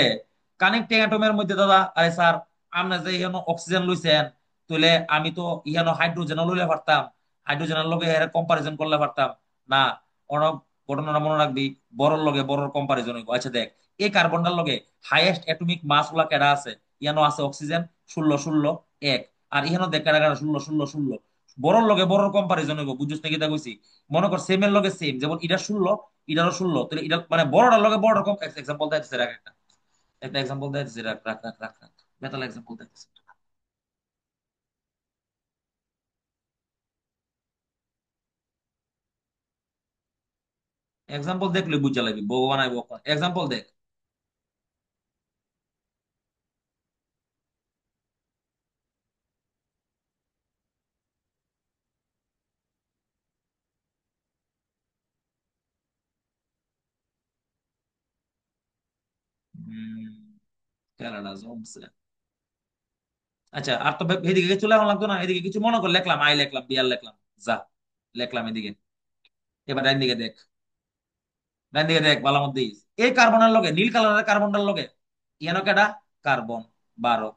কানেক্টিং অ্যাটমের মধ্যে দাদা, আরে স্যার আপনি যে ইহানো অক্সিজেন লইছেন, তাহলে আমি তো ইহানো হাইড্রোজেনও লইলে পারতাম, হাইড্রোজেনের লগে এর কম্পারিজন করলে পারতাম না। অনেক ঘটনাটা মনে রাখবি, বড়র লগে বড়র কম্পারিজন হইব। আচ্ছা দেখ, এই কার্বনটার লগে হাইয়েস্ট অ্যাটমিক মাস গুলা কেডা আছে, ইহানো আছে অক্সিজেন 16 16 1, আর ইহানো দেখ কেডা কেডা 16 16 16, বড়র লগে বড়র কম্পারিজন হইব, বুঝছিস না কিতা কইছি? মনে কর সেম এর লগে সেম, যেমন এটা 16 এটারও 16, তাহলে এটা মানে বড়টার লগে বড় রকম এক্সাম্পল দিতেছে, রাখ একটা, একটা এক্সাম্পল দিতেছে, রাখ রাখ রাখ রাখ রাখ, মেটাল এক্সাম্পল দিতেছে। এক্সাম্পল দেখলে বুঝা লাগবে, ভগবান আইব। এক্সাম্পল দেখ। হম, খেলাটা জমছে। আচ্ছা আর তো এদিকে চলে আসলাম লাগতো না, এদিকে কিছু মনে কর লিখলাম, আই লিখলাম, বিয়ার লিখলাম, যা লিখলাম এদিকে। এবার ডাইন দিকে দেখ, ডাইন দিকে দেখ ভালো মধ্যে, এই কার্বনের লগে নীল কালারের কার্বনটার লগে ইয়ানো কেডা কার্বন 12,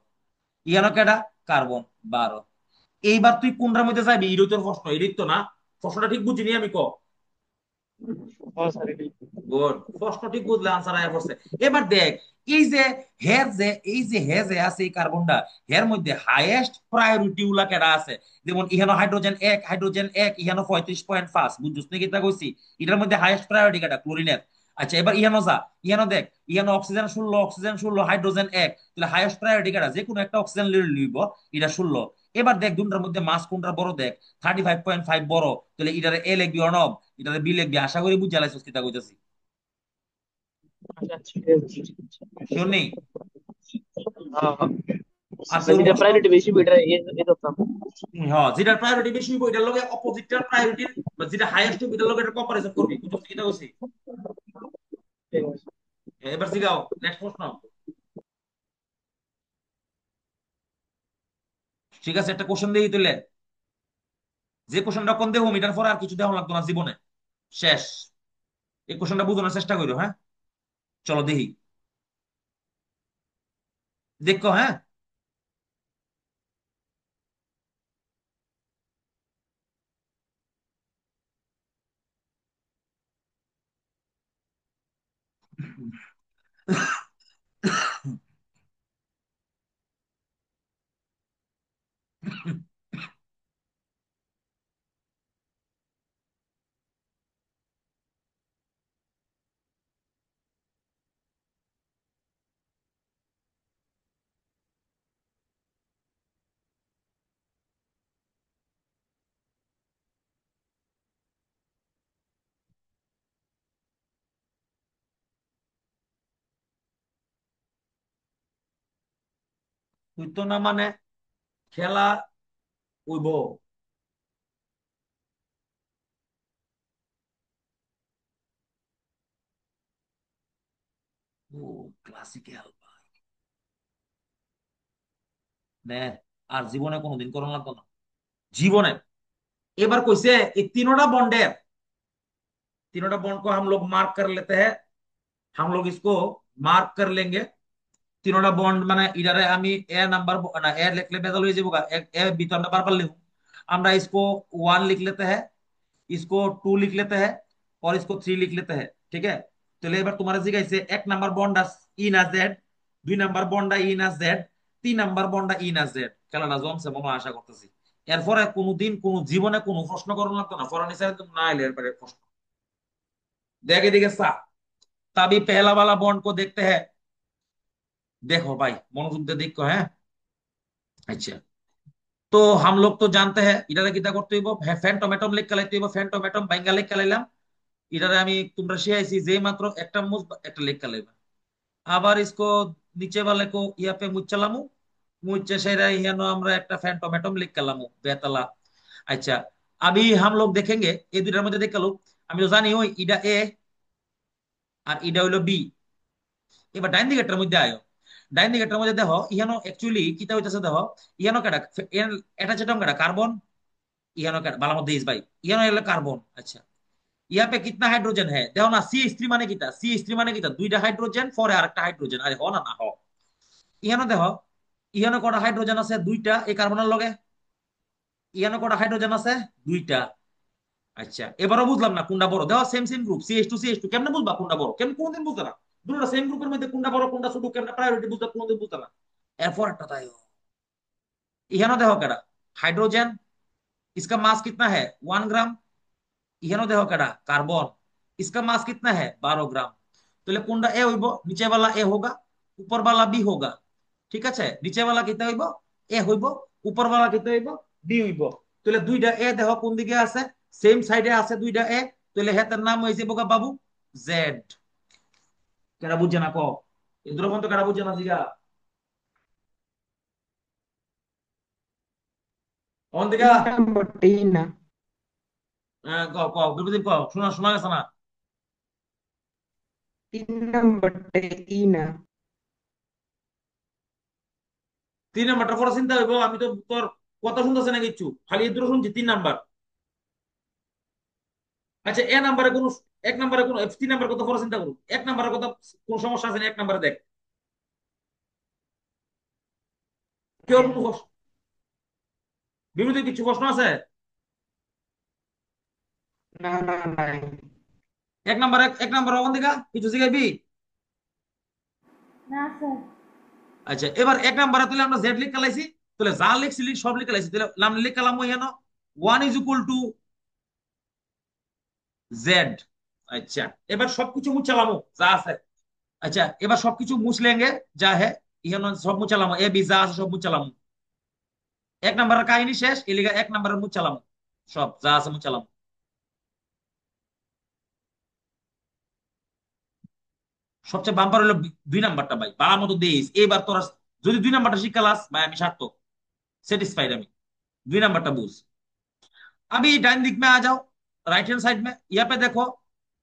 ইয়ানো কেডা কার্বন 12। এইবার তুই কোনটার মধ্যে যাবি, এটাই তোর প্রশ্ন, এটাই তো না প্রশ্নটা ঠিক বুঝিনি আমি ক। হ্যাঁ স্যার এটাই। গুড, প্রশ্ন ঠিক বুঝলে আনসার আয়া পড়ছে। এবার দেখ, এই যে হে যে আছে এই কার্বনটা, এর মধ্যে হাইয়েস্ট প্রায়োরিটি গুলা কেডা আছে, যেমন ইহানো হাইড্রোজেন 1 ইহানো 35.5, বুঝছিস নাকি তা কইছি? এটার মধ্যে হাইয়েস্ট প্রায়োরিটি কেডা, ক্লোরিনের। আচ্ছা এবার ইহানো যা, ইহানো দেখ, ইহানো অক্সিজেন 16 হাইড্রোজেন 1, তাহলে হাইয়েস্ট প্রায়োরিটি কেডা, যে কোনো একটা অক্সিজেন লইব, এটা 16। এবার দেখ দুটার মধ্যে মাস কোনটা বড়, দেখ 35.5 বড়, তাহলে এটারে এ লিখবি অনব, এটারে বি লিখবি। আশা করি বুঝা লাইছিস কিতা কইতাছি। আচ্ছা আচ্ছা ঠিক আছে, ঠিক আছে। শিওর নেই? হ্যাঁ হ্যাঁ। আর স্যার তোর যেটা প্রশ্ন, প্রায়োরিটি বেশি এটা এ ধরতাম। হ্যাঁ যেটার প্রায়োরিটি বেশি হইব এটার লগে অপোজিটটার প্রায়োরিটি, বা যেটা হাইয়েস্ট হবে এটার লগে এটা কম্পারিজন করবি, বুঝছিস কিতা কইছি? ঠিক আছে। এবার জিগাও নেক্সট প্রশ্ন। ঠিক আছে, একটা কোশ্চেন দিই তুইলে, যে কোশ্চেনটা কোন দেহ মিটার পর আর কিছু দেহ লাগতো না জীবনে, শেষ। এই কোশ্চেনটা বুঝানোর চেষ্টা করো, হ্যাঁ? চলো দেখি, দেখো হ্যাঁ। হইতো না মানে খেলা হইব। ও ক্লাসিক্যাল নে, আর জীবনে কোনোদিন করোনা লাগতো না, জীবনে। এবার কইছে এই তিনোটা बॉन्डेर, तीनों बॉन्ड को हम लोग मार्क कर लेते हैं, हम लोग इसको मार्क कर लेंगे। तीनों बॉन्ड माने इधर আমি এ নাম্বার না এ লিখলে বেজাল হয়ে যাবো, এ ভিতর আমরা বারবার লিখুন। আমরা इसको 1 लिख लेते हैं, इसको 2 लिख लेते हैं, और इसको 3 लिख लेते हैं, ठीक है? তাহলে এবার তোমার জিগাইছে এক নাম্বার বন্ড ই না জেড, দুই নাম্বার বন্ডা ই না জেড, তিন নাম্বার বন্ডা ই না জেড। খেলাটা জমছে মনে হয়, আশা করতেছি। এরপরে কোনোদিন কোন জীবনে কোনো প্রশ্ন করানো লাগতো না, ফরানি স্যার না এলে এরপরে প্রশ্ন देख এদিকে सा तभी पहला वाला बॉन्ड को देखते हैं। देखो भाई मनोযোগ দিয়ে देखो है। अच्छा तो हम लोग तो जानते हैं इटारे किता করতে হইব, ফ্যান্টম অ্যাটম লিখ কালাইতে হইব, ফ্যান্টম অ্যাটম বাইঙ্গা লিখ কালাইলাম। इटारे আমি তোমরা শিখাইছি যে মাত্র একটা মুজ একটা লিখ কালাইবা। আবার इसको नीचे वाले को यहाँ पे मुच्चालामू, मुच्चे सेरा यहाँ আমরা একটা ফ্যান্টম অ্যাটম লিখ কালামু বেতালা। अच्छा अभी हम लोग देखेंगे এই দুইটার মধ্যে দেখালো, আমি তো জানি ওই ইডা এ আর ইডা হইলো বি। এবার ডাইন দিকেরটার মধ্যে আয়ো, ডাইন দিকেরটার মধ্যে দেখো ইহানো অ্যাকচুয়ালি কিতা হইতাছে দেখো, ইহানো কেডা এটা যেটা কেডা কার্বন, ইহানো কেডা বালা মধ্যে ইস ভাই, ইহানো হলো কার্বন। আচ্ছা यहाँ पे कितना हाइड्रोजन है देखो ना, सी स्त्री माने किता, सी स्त्री माने किता दुईटा हाइड्रोजन পরে আরেকটা হাইড্রোজেন, আরে হ না না হ। ইহানো দেখো ইহানো কটা হাইড্রোজেন আছে দুইটা এই কার্বনের লগে, ইহানো কটা হাইড্রোজেন আছে দুইটা। আচ্ছা এবারও বুঝলাম না কোনটা বড়, দেখো সেম সেম গ্রুপ CH2 কেমনে বুঝবা কোনটা বড়, কেমন কোনদিন বুঝতে না, দুটোটা সেম গ্রুপের মধ্যে কোনটা বড় কোনটা ছোট কেমনে প্রায়োরিটি বুঝতে কোনদিন বুঝতে না। এরপর একটা তাই इहनो देखो केड़ा हाइड्रोजन, इसका मास कितना है 1 ग्राम। इहनो देखो केड़ा कार्बन, इसका मास कितना है 12 ग्राम। तो কোনটা এ হইব, নিচে वाला এ होगा ऊपर वाला বি होगा। ঠিক আছে নিচে वाला কিতা হইব এ হইব, উপর वाला কিতা হইব বি হইব। তাহলে দুইটা এ দেখো কোন দিকে আছে, সেম সাইডে আছে দুইটা এ, তাহলে হেতার নাম হইছে বোকা বাবু জেড। কেডা বুঝছে না কো, ইন্দ্রবন্ত কেডা বুঝছে না জিগা কোন দিকে। তিন নাম্বারটা ই না। ক ক বিপদীপ ক, শোনা শোনা গেছে না। 3 নাম্বারটা ই না। 3 নাম্বারটা পরে চিন্তা হইব, আমি তো তোর কথা শুনতেছে না কিচ্ছু, খালি এই দুটো শুনছি 3 নাম্বার। আচ্ছা এ নাম্বারে কোন, 1 নাম্বারে কোন 3 নাম্বার কথা পরে চিন্তা করুন, 1 নাম্বারের কথা কোন সমস্যা আছে না 1 নাম্বারে দেখ কেউ কোনো বিরোধী কিছু প্রশ্ন আছে। না না নাই। 1 নাম্বার ওখান থেকে কিছু শিখাইবি। না স্যার। আচ্ছা এবার 1 নাম্বারে তাহলে আমরা জেড লিখ কালাইছি, তাহলে যা লিখছিলি সব লিখ কালাইছি, তাহলে নাম লিখ কালাম এখানে 1 = Z। আচ্ছা এবার সবকিছু মুছালামো যা আছে। अच्छा এবার সবকিছু মুছলেঙ্গে যা হে, ইহানো সব মুছালামো এ বি যা আছে সব মুছালামো। 1 নাম্বারের কাহিনী শেষ, এলিগা 1 নাম্বারের মুছালামো সব যা আছে মুছালামো। সবচেয়ে বাম্পার হলো 2 নাম্বারটা ভাই, বালা মতো দিস এবার তোরা যদি 2 নাম্বারটা শিখালাস ভাই আমি সার্থক, सेटिस्फाइड আমি। 2 नंबर बुझ। अभी डाइन दिख में आ जाओ, राइट हैंड साइड में यहाँ पे देखो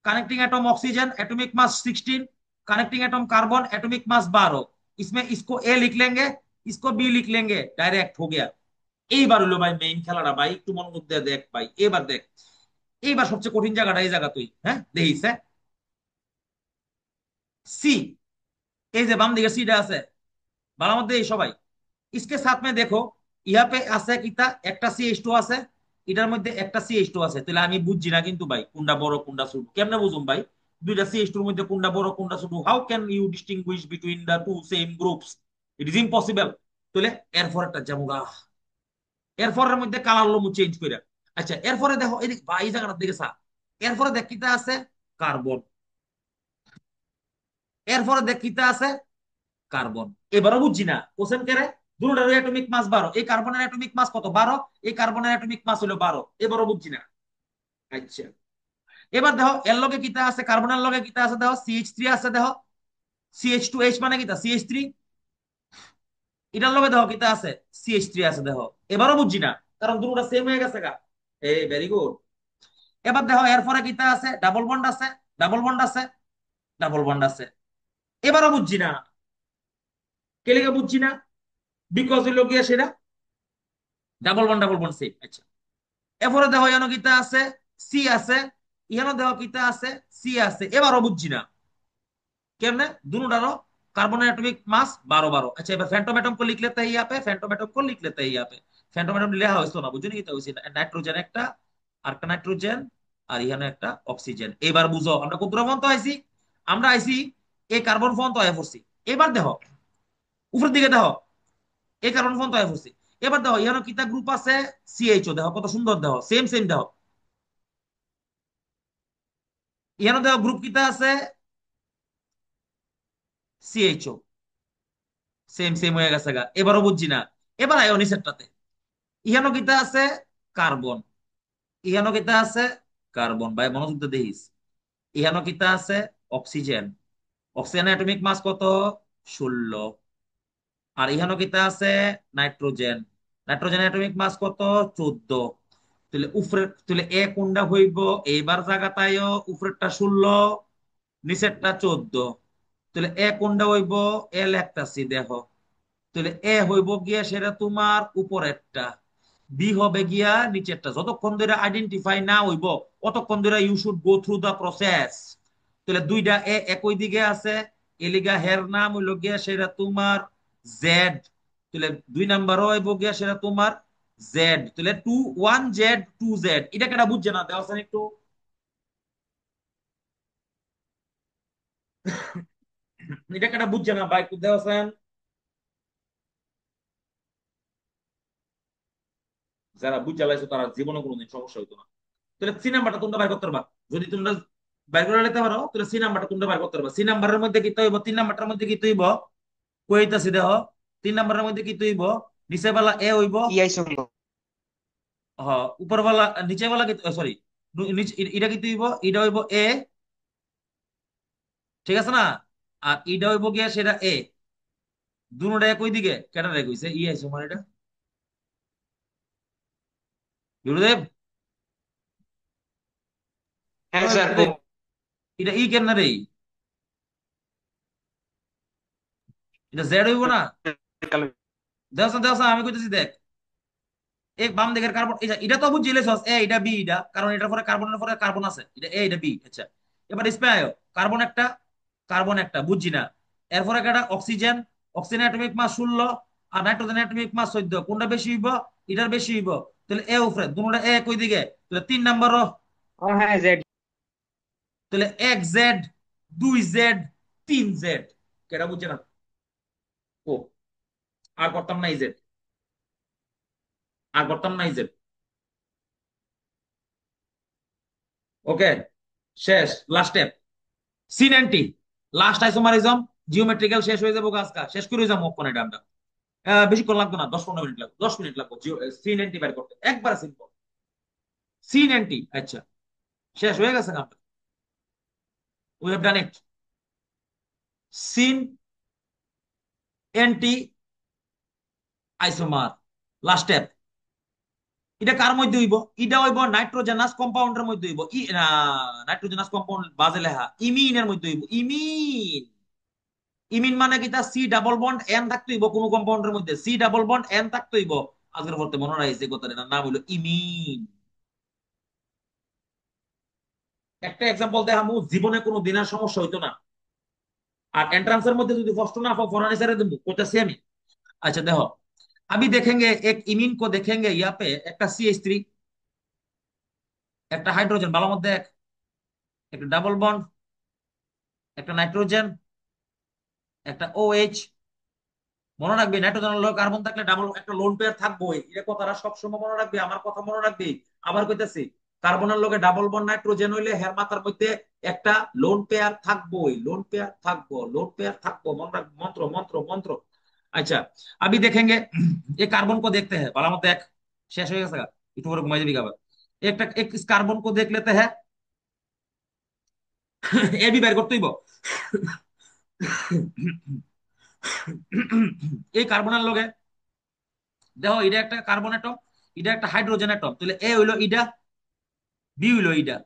connecting atom oxygen atomic mass 16, connecting atom carbon atomic mass 12। इसमें इसको ए लिख लेंगे, इसको बी लिख लेंगे, डायरेक्ट हो गया। এইবার হলো ভাই মেইন খেলাটা ভাই, একটু মনোযোগ দিয়ে দেখ ভাই, এবার দেখ এইবার সবচেয়ে কঠিন জায়গাটা এই জায়গা তুই হ্যাঁ দেখিস হ্যাঁ। সি এই যে বাম দিকে সিটা আছে বালার মধ্যে এই সবাই, इसके साथ में देखो यहाँ पे আছে কিতা একটা CH2 আছে, এটার মধ্যে একটা CH2 আছে, তাহলে আমি বুঝছি না কিন্তু ভাই কোনটা বড় কোনটা ছোট, কেমনে বুঝুম ভাই দুইটা CH2 এর মধ্যে কোনটা বড় কোনটা ছোট, how can you distinguish between the two same groups, it is impossible. তাহলে এরপর একটা জামুগা, এরপরের মধ্যে কালার লমু চেঞ্জ করে। আচ্ছা এরপরে দেখো এদিক ভাই এই জায়গাটার দিকে সা, এরপরে দেখ কিতা আছে কার্বন, এরপরে দেখ কিতা আছে কার্বন। এবারও বুঝছি না কোশ্চেন কেরে দুটোটার অ্যাটমিক মাস 12, এই কার্বনের অ্যাটমিক মাস কত 12, এই কার্বনের অ্যাটমিক মাস হলো 12, এবারও বুঝছি না। আচ্ছা এবার দেখো এর লগে কিতা আছে, কার্বনের লগে কিতা আছে দেখো CH3 আছে, দেখো CH2H মানে কিতা CH3, এটার লগে দেখো কিতা আছে CH3 আছে দেখো, এবারও বুঝছি না কারণ দুটোটা সেম হয়ে গেছে গা। এই ভেরি গুড। এবার দেখো এরপরে কিতা আছে ডাবল বন্ড আছে, ডাবল বন্ড আছে, ডাবল বন্ড আছে, এবারও বুঝছি না। কে লেগে বুঝছি না, বিকজ হইল গিয়া সেটা ডাবল বন্ড সেম। আচ্ছা এরপরে দেখো এখানে কিতা আছে সি আছে, এখানে দেখো কিতা আছে সি আছে, এবারও বুঝছি না কেমনে दोनों कार्बन एटॉमिक मास 12 12। अच्छा এবার फैंटम एटम को लिख लेते हैं यहाँ पे, फैंटम एटम को लिख लेते हैं यहाँ पे। फैंटम एटम লেখা হইতো না বুঝুনি কিতা হইছে, নাইট্রোজেন একটা আরেকটা নাইট্রোজেন আর এখানে একটা অক্সিজেন। এবার বুঝো আমরা কত পর্যন্ত আইছি, আমরা আইছি এই কার্বন পর্যন্ত আয়া পড়ছি। এবার দেখো উপরের দিকে দেখো এই কার্বন পর্যন্ত আয়া পড়ছি, এবার দেখো ইয়ানো কিতা গ্রুপ আছে, সিএইচও দেখো কত সুন্দর, দেখো সেম সেম দেখো, ইয়ানো দেখো গ্রুপ কিতা আছে, সিএইচও, সেম সেম হয়ে গেছে গা, এবারও বুঝছি না। এবার আয়োনিসেরটাতে ইহানো কিতা আছে, কার্বন, ইহানো কিতা আছে, কার্বন, ভাই মনোযোগ দিয়ে দেখিস। ইহানো কিতা আছে, অক্সিজেন, অক্সিজেনের অ্যাটমিক মাস কত, 16। আর ইহানো কিতা আছে, নাইট্রোজেন, নাইট্রোজেনের অ্যাটমিক মাস কত, 14। তাহলে উপরে, তাহলে এ কোনটা হইব, এইবার জায়গা তাইও উপরেরটা 16, নিচেরটা 14। তাহলে এ কোনটা হইব, এ লেখতাছি দেখো, তাহলে এ হইব গিয়া সেটা তোমার উপরেরটা, বি হবে গিয়া নিচেরটা। যতক্ষণ ধরে আইডেন্টিফাই না হইব ততক্ষণ ধরে you should go through the process. তাহলে দুইটা এ একই দিকে আছে, এলিগা হের নাম হইল গিয়া সেটা তোমার জেড, তাহলে 2 নাম্বার হইব গিয়া সেটা তোমার জেড। তাহলে 1 জেড 2 জেড, এটা কেটা বুঝছে না দেওয়া আছে একটু, এটা কেটা বুঝছে না ভাই, একটু দেওয়া আছে। যারা বুঝ জ্বালাইছো তারা জীবনে কোনোদিন সমস্যা হইতো না। তাহলে সি নাম্বারটা তোমরা বাইর করতে পারবা, যদি তোমরা বাইর করে নিতে পারো তাহলে সি নাম্বারটা তোমরা বাইর করতে পারবা। সি নাম্বারের মধ্যে কি হইব, 3 নাম্বারটার মধ্যে কি হইব, কইতাছি দেখো, 3 নাম্বারের মধ্যে কি হইব, নিচে বেলা এ হইব, কি আইসো উপর বেলা নিচে বেলা কি, সরি, এটা কি হইব, এটা হইব এ, ঠিক আছে না, আর এটা হইব গিয়া সেটা এ, দুটোটা একই দিকে, কেটা রে কইছে ই আইছে আমার এটা, গুরুদেব, হ্যাঁ ওই স্যার গুরুদেব, এটা ই কেন রে, এটা জেড হইব না, দেওয়া দেওয়া আমি কইতেছি দেখ, এক বাম দিকের কার্বন, এটা তো বুঝছিলে সস এ এটা বি, এটা কারণ এটার পরে কার্বনের পরে কার্বন আছে, এটা এ এটা বি। আচ্ছা, এবার স্পে আয়ো, কার্বন একটা, কার্বন একটা বুঝছি না, এরপরে একটা অক্সিজেন, অক্সিজেন অ্যাটমিক মাস 16, আর নাইট্রোজেন অ্যাটমিক মাস 14, কোনটা বেশি হইব, এটার বেশি হইব। তাহলে এ উপরে দুটোটা এ কই দিকে, তাহলে 3 নাম্বার, ও হ্যাঁ জেড। তাহলে 1 জেড 2 জেড 3 জেড, কেটা বুঝছে না, ও আর করতাম না ইজেড, আর করতাম না ইজেড। ওকে, শেষ, last step, C90, last isomerism, geometrical শেষ হয়ে যাবো, কাজটা শেষ করে যাবো ওখানে ডানটা। বেশিক্ষণ লাগতো না, 10-15 মিনিট লাগবে, 10 মিনিট লাগবে C90 বের করতে, একবার সিম্পল, C90। আচ্ছা, শেষ হয়ে গেছে কামটা, we have done it, syn anti isomer, last step. এটা কার মধ্যে হইব, এটা হইব নাইট্রোজেনাস কম্পাউন্ডের মধ্যে হইব, ই না, নাইট্রোজেনাস কম্পাউন্ড বাজে লেখা, ইমিনের মধ্যে হইব, ইমিন। ইমিন মানে কি, তা সি ডাবল বন্ড এন থাকতে হইব, কোন কম্পাউন্ডের মধ্যে সি ডাবল বন্ড এন থাকতে হইব। আজকের পড়তে মনে রাখছে কথাটার নাম হইলো ইমিন। একটা এক্সাম্পল দেখামু, জীবনে কোনো দিনের সমস্যা হইতো না, আর এন্ট্রান্সের মধ্যে যদি কষ্ট না পাও ফরানি ছেড়ে দেবো, কইতাছি আমি। अच्छा देखो, अभी देखेंगे एक इमीन को, देखेंगे यहाँ पे एक CH3, एक हाइड्रोजन ভালো মধ্যে একটা ডাবল বন্ড, একটা নাইট্রোজেন, একটা OH। মনে রাখবে নাইট্রোজেনের লগে কার্বন থাকলে ডাবল একটা লোন পেয়ার থাকবোই, এটা কথাটা সবসময় মনে রাখবে, আমার কথা মনে রাখবে। আবার কইতাছি, কার্বনের লগে ডাবল বন্ড নাইট্রোজেন হইলে হের মাথার মধ্যে একটা লোন পেয়ার থাকবোই, লোন পেয়ার থাকবো, লোন পেয়ার থাকবো, মনে রাখবে, মন্ত্র মন্ত্র মন্ত্র। अच्छा, अभी देखेंगे ये कार्बन को देखते हैं, भला मत देख, शेष हो गया, একটু করে ঘুমাই যাবি আবার। একটা এক इस कार्बन को देख लेते हैं, এ বি বের করতে হইব। এই কার্বনের লগে দেখো, এটা একটা কার্বন অ্যাটম, এটা একটা হাইড্রোজেন অ্যাটম, তাহলে এ হইলো ইডা, বি হইলো ইডা।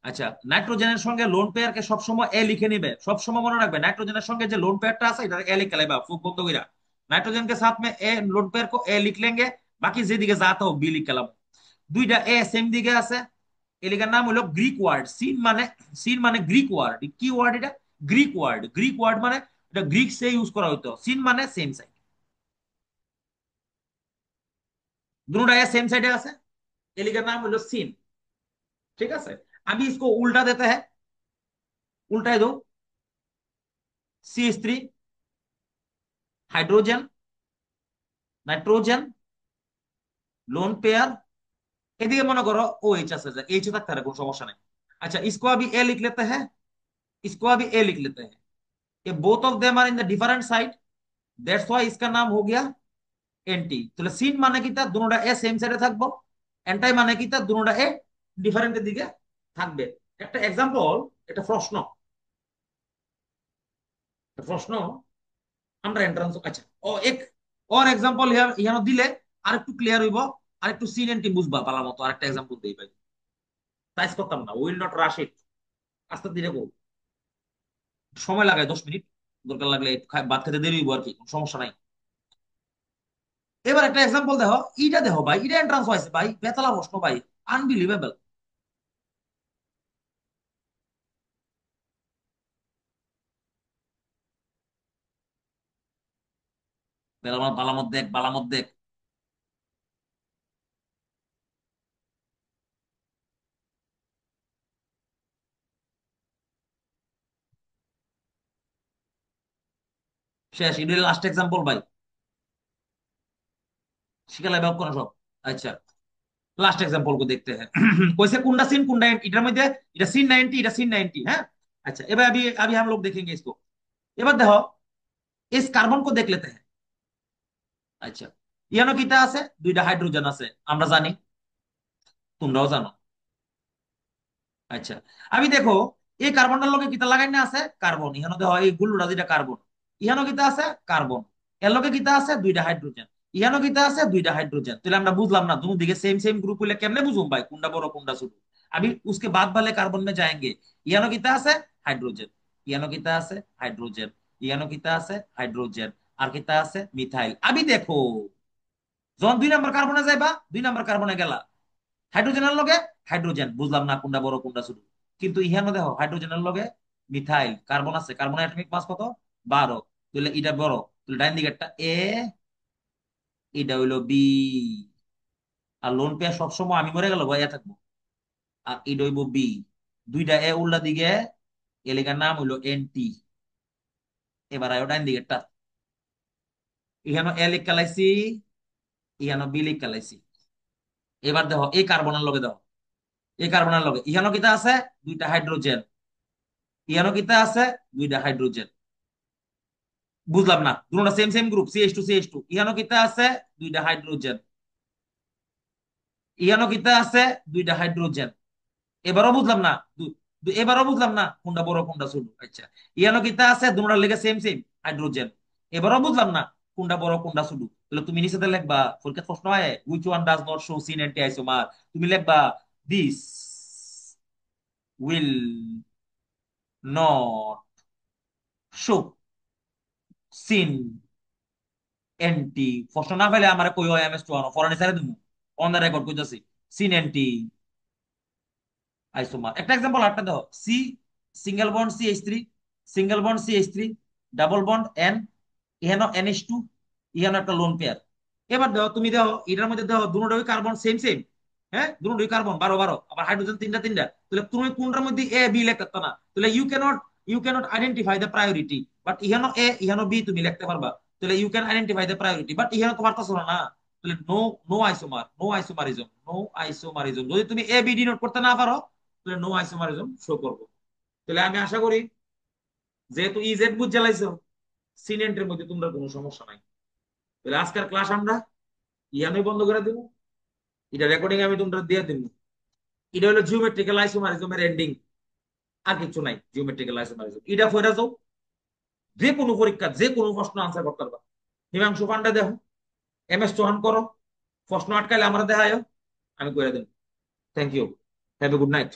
আচ্ছা, নাইট্রোজেনের সঙ্গে লোন পেয়ারকে সবসময় এ লিখে নিবে, সবসময় মনে রাখবে নাইট্রোজেনের সঙ্গে যে লোন পেয়ারটা আছে এটা এ লিখে लेबा, ফুক বন্ধ কইরা, नाइट्रोजन के साथ में ए लोन पेयर को ए लिख लेंगे, बाकी যেদিকে যাতা হোক বি লিখে লাম। দুইটা এ সেম দিকে আছে, এলিকার নাম হলো গ্রিক ওয়ার্ড, সিন মানে গ্রিক ওয়ার্ড, কি ওয়ার্ড এটা, গ্রিক ওয়ার্ড, গ্রিক ওয়ার্ড মানে এটা গ্রিক সে ইউজ করা হতো, সিন মানে সেম সাইড, দুটোটা এ সেম সাইডে আছে, এলিকার नाम হলো সিন। ঠিক আছে, अभी इसको उल्टा देते हैं, उल्टा दो, CH3 hydrogen nitrogen, lone pair, এদিকে মনে করো ও এইচ আছে, এইচ থাকতে পারে, কোনো সমস্যা নেই। अच्छा इसको अभी ए लिख लेते हैं, इसको अभी ए लिख लेते हैं। ये both of them are in the different side, that's why इसका नाम हो गया এনটি। তাহলে সিন মানে কি, তার দুটোটা এ সেম সাইডে থাকবো, এন্টাই মানে কি, তার দুটোটা এ ডিফারেন্টের দিকে থাকবে। একটা এক্সাম্পল, একটা প্রশ্ন, একটা প্রশ্ন আমরা এন্ট্রান্স, আচ্ছা ও এক और एग्जांपल ইয়ানো দিলে আর একটু ক্লিয়ার হইব, আর একটু সিন এন্টি বুঝবা ভালো মতো। আরেকটা एग्जांपल দেই ভাই, সাইজ করতাম না, উইল নট রাশ ইট, আস্তে ধীরে করব, সময় লাগায় 10 মিনিট, দরকার লাগলে ভাত খেতে দেরি হইব আর কি, কোনো সমস্যা নাই। এবার একটা এক্সাম্পল দেখো, ইটা দেখো ভাই, এটা এন্ট্রান্স হয়েছে ভাই, বেতালা প্রশ্ন ভাই, আনবিলিভেবল। বালামত দেখ, বালামত দেখ। শেষ, এটা লাস্ট এক্সাম্পল ভাই, শিখালে ব্যব করা সব। আচ্ছা लास्ट एग्जांपल को देखते हैं। कैसे कुंडा सीन कुंडा इधर में इधर सीन 90, इधर सीन 90 है। अच्छा এবার अभी अभी हम लोग देखेंगे इसको। এবার দেখো इस कार्बन को देख लेते हैं। আচ্ছা ইয়ানো কিটা আছে, দুইটা হাইড্রোজেন আছে, আমরা জানি, তোমরাও জানো। আচ্ছা আমি দেখো এই কার্বনটার লগে কিটা লাগাই না আছে, কার্বন। ইহানো দেখো এই গুল্লুটা যেটা কার্বন, ইহানো কিটা আছে কার্বন, এর লগে কিটা আছে দুইটা হাইড্রোজেন, ইহানো কিটা আছে দুইটা হাইড্রোজেন। তাহলে আমরা বুঝলাম না দুনো দিকে সেম सेम ग्रुप হইলে কেমনে বুঝুম ভাই কোনটা বড় কোনটা ছোট। अभी उसके बाद वाले कार्बन में जाएंगे। इयानो किता আছে हाइड्रोजन, इयानो किता আছে हाइड्रोजन, इयानो किता আছে हाइड्रोजन, আর কিতা আছে মিথাইল। अभी देखो যখন 2 নম্বর কার্বনে যাইবা, 2 নম্বর কার্বনে গেলা, হাইড্রোজেনের লগে হাইড্রোজেন, বুঝলাম না কোনটা বড় কোনটা ছোট। কিন্তু ইহানো দেখো হাইড্রোজেনের লগে মিথাইল, কার্বন আছে, কার্বনের অ্যাটমিক মাস কত, 12। তাহলে এটা বড়, তাহলে ডাইন দিকেরটা এ, এটা হইলো বি। আর লোন পেয়ে সবসময় আমি মরে গেল ভাই এ থাকবো, আর এটা হইব বি। দুইটা এ উল্টা দিকে, এলাকার নাম হইলো এনটি। এবার আয়ো ডাইন দিকেরটা, ইহানো এ লিখ কালাইছি, ইহানো বি লিখ কালাইছি। এবার দেখো এই কার্বনের লগে দেখো, এই কার্বনের লগে ইহানো কিতা আছে দুইটা হাইড্রোজেন, ইহানো কিতা আছে দুইটা হাইড্রোজেন। বুঝলাম না, দুটোটা same same group, CH2 CH2। ইহানো কিতা আছে দুইটা হাইড্রোজেন, ইহানো কিতা আছে দুইটা হাইড্রোজেন। এবারও বুঝলাম না, এবারও বুঝলাম না কোনটা বড় কোনটা ছোট। আচ্ছা ইয়ানো কিতা আছে দুটোটার লেগে সেম সেম হাইড্রোজেন। এবারও বুঝলাম না কোনটা বড় কোনটা ছোট। তাহলে তুমি নিচেতে লিখবা, পরীক্ষা প্রশ্ন হয় which one does not show syn anti isomer, তুমি লিখবা this will not show syn anti. প্রশ্ন না পেলে আমার কই হয় MS 2 ফরেন সারে দিমু, অন দ্য রেকর্ড কইতাছি সিন অ্যান্টি আইসোমার। একটা এক্সাম্পল আটটা দাও, C single bond CH3, single bond CH3, double bond N, ইহানো NH2, ইহানো একটা লোন পেয়ার। এবার দেখো তুমি দেখো এটার মধ্যে দেখো দুটোই কার্বন সেম সেম, হ্যাঁ দুটোই কার্বন 12 12, আবার হাইড্রোজেন তিনটা তিনটা। তাহলে তুমি কোনটার মধ্যে এ বি লিখতে না, তাহলে you can't identify the priority. But ইহানো এ ইহানো বি তুমি লিখতে পারবা, তাহলে you can identify the priority. But ইহানো তো পারতাছো না। তাহলে no, no isomer, no isomerism, no isomerism. যদি তুমি এ বি ডিনোট করতে না পারো তাহলে নো আইসোমারিজম শো করবো। তাহলে আমি আশা করি যেহেতু ইজেড বুঝ জ্বালাইছো, সিনেন্টের মধ্যে তোমরা কোনো সমস্যা নাই। তাহলে আজকের ক্লাস আমরা ইয়ানোই বন্ধ করে দেবো, এটা রেকর্ডিং আমি তোমরা দিয়ে দিব। এটা হলো জিওমেট্রিক্যাল আইসোমারিজমের এন্ডিং, আর কিছু নাই। জিওমেট্রিক্যাল আইসোমারিজম এটা ফয়রা যাও, যে কোনো পরীক্ষা যে কোনো প্রশ্ন আনসার করতে পারবা। হিমাংশু পান্ডা দেখো, MS চৌহান করো, প্রশ্ন আটকাইলে আমরা দেখায় আমি করে দেব। Thank you, have a good night.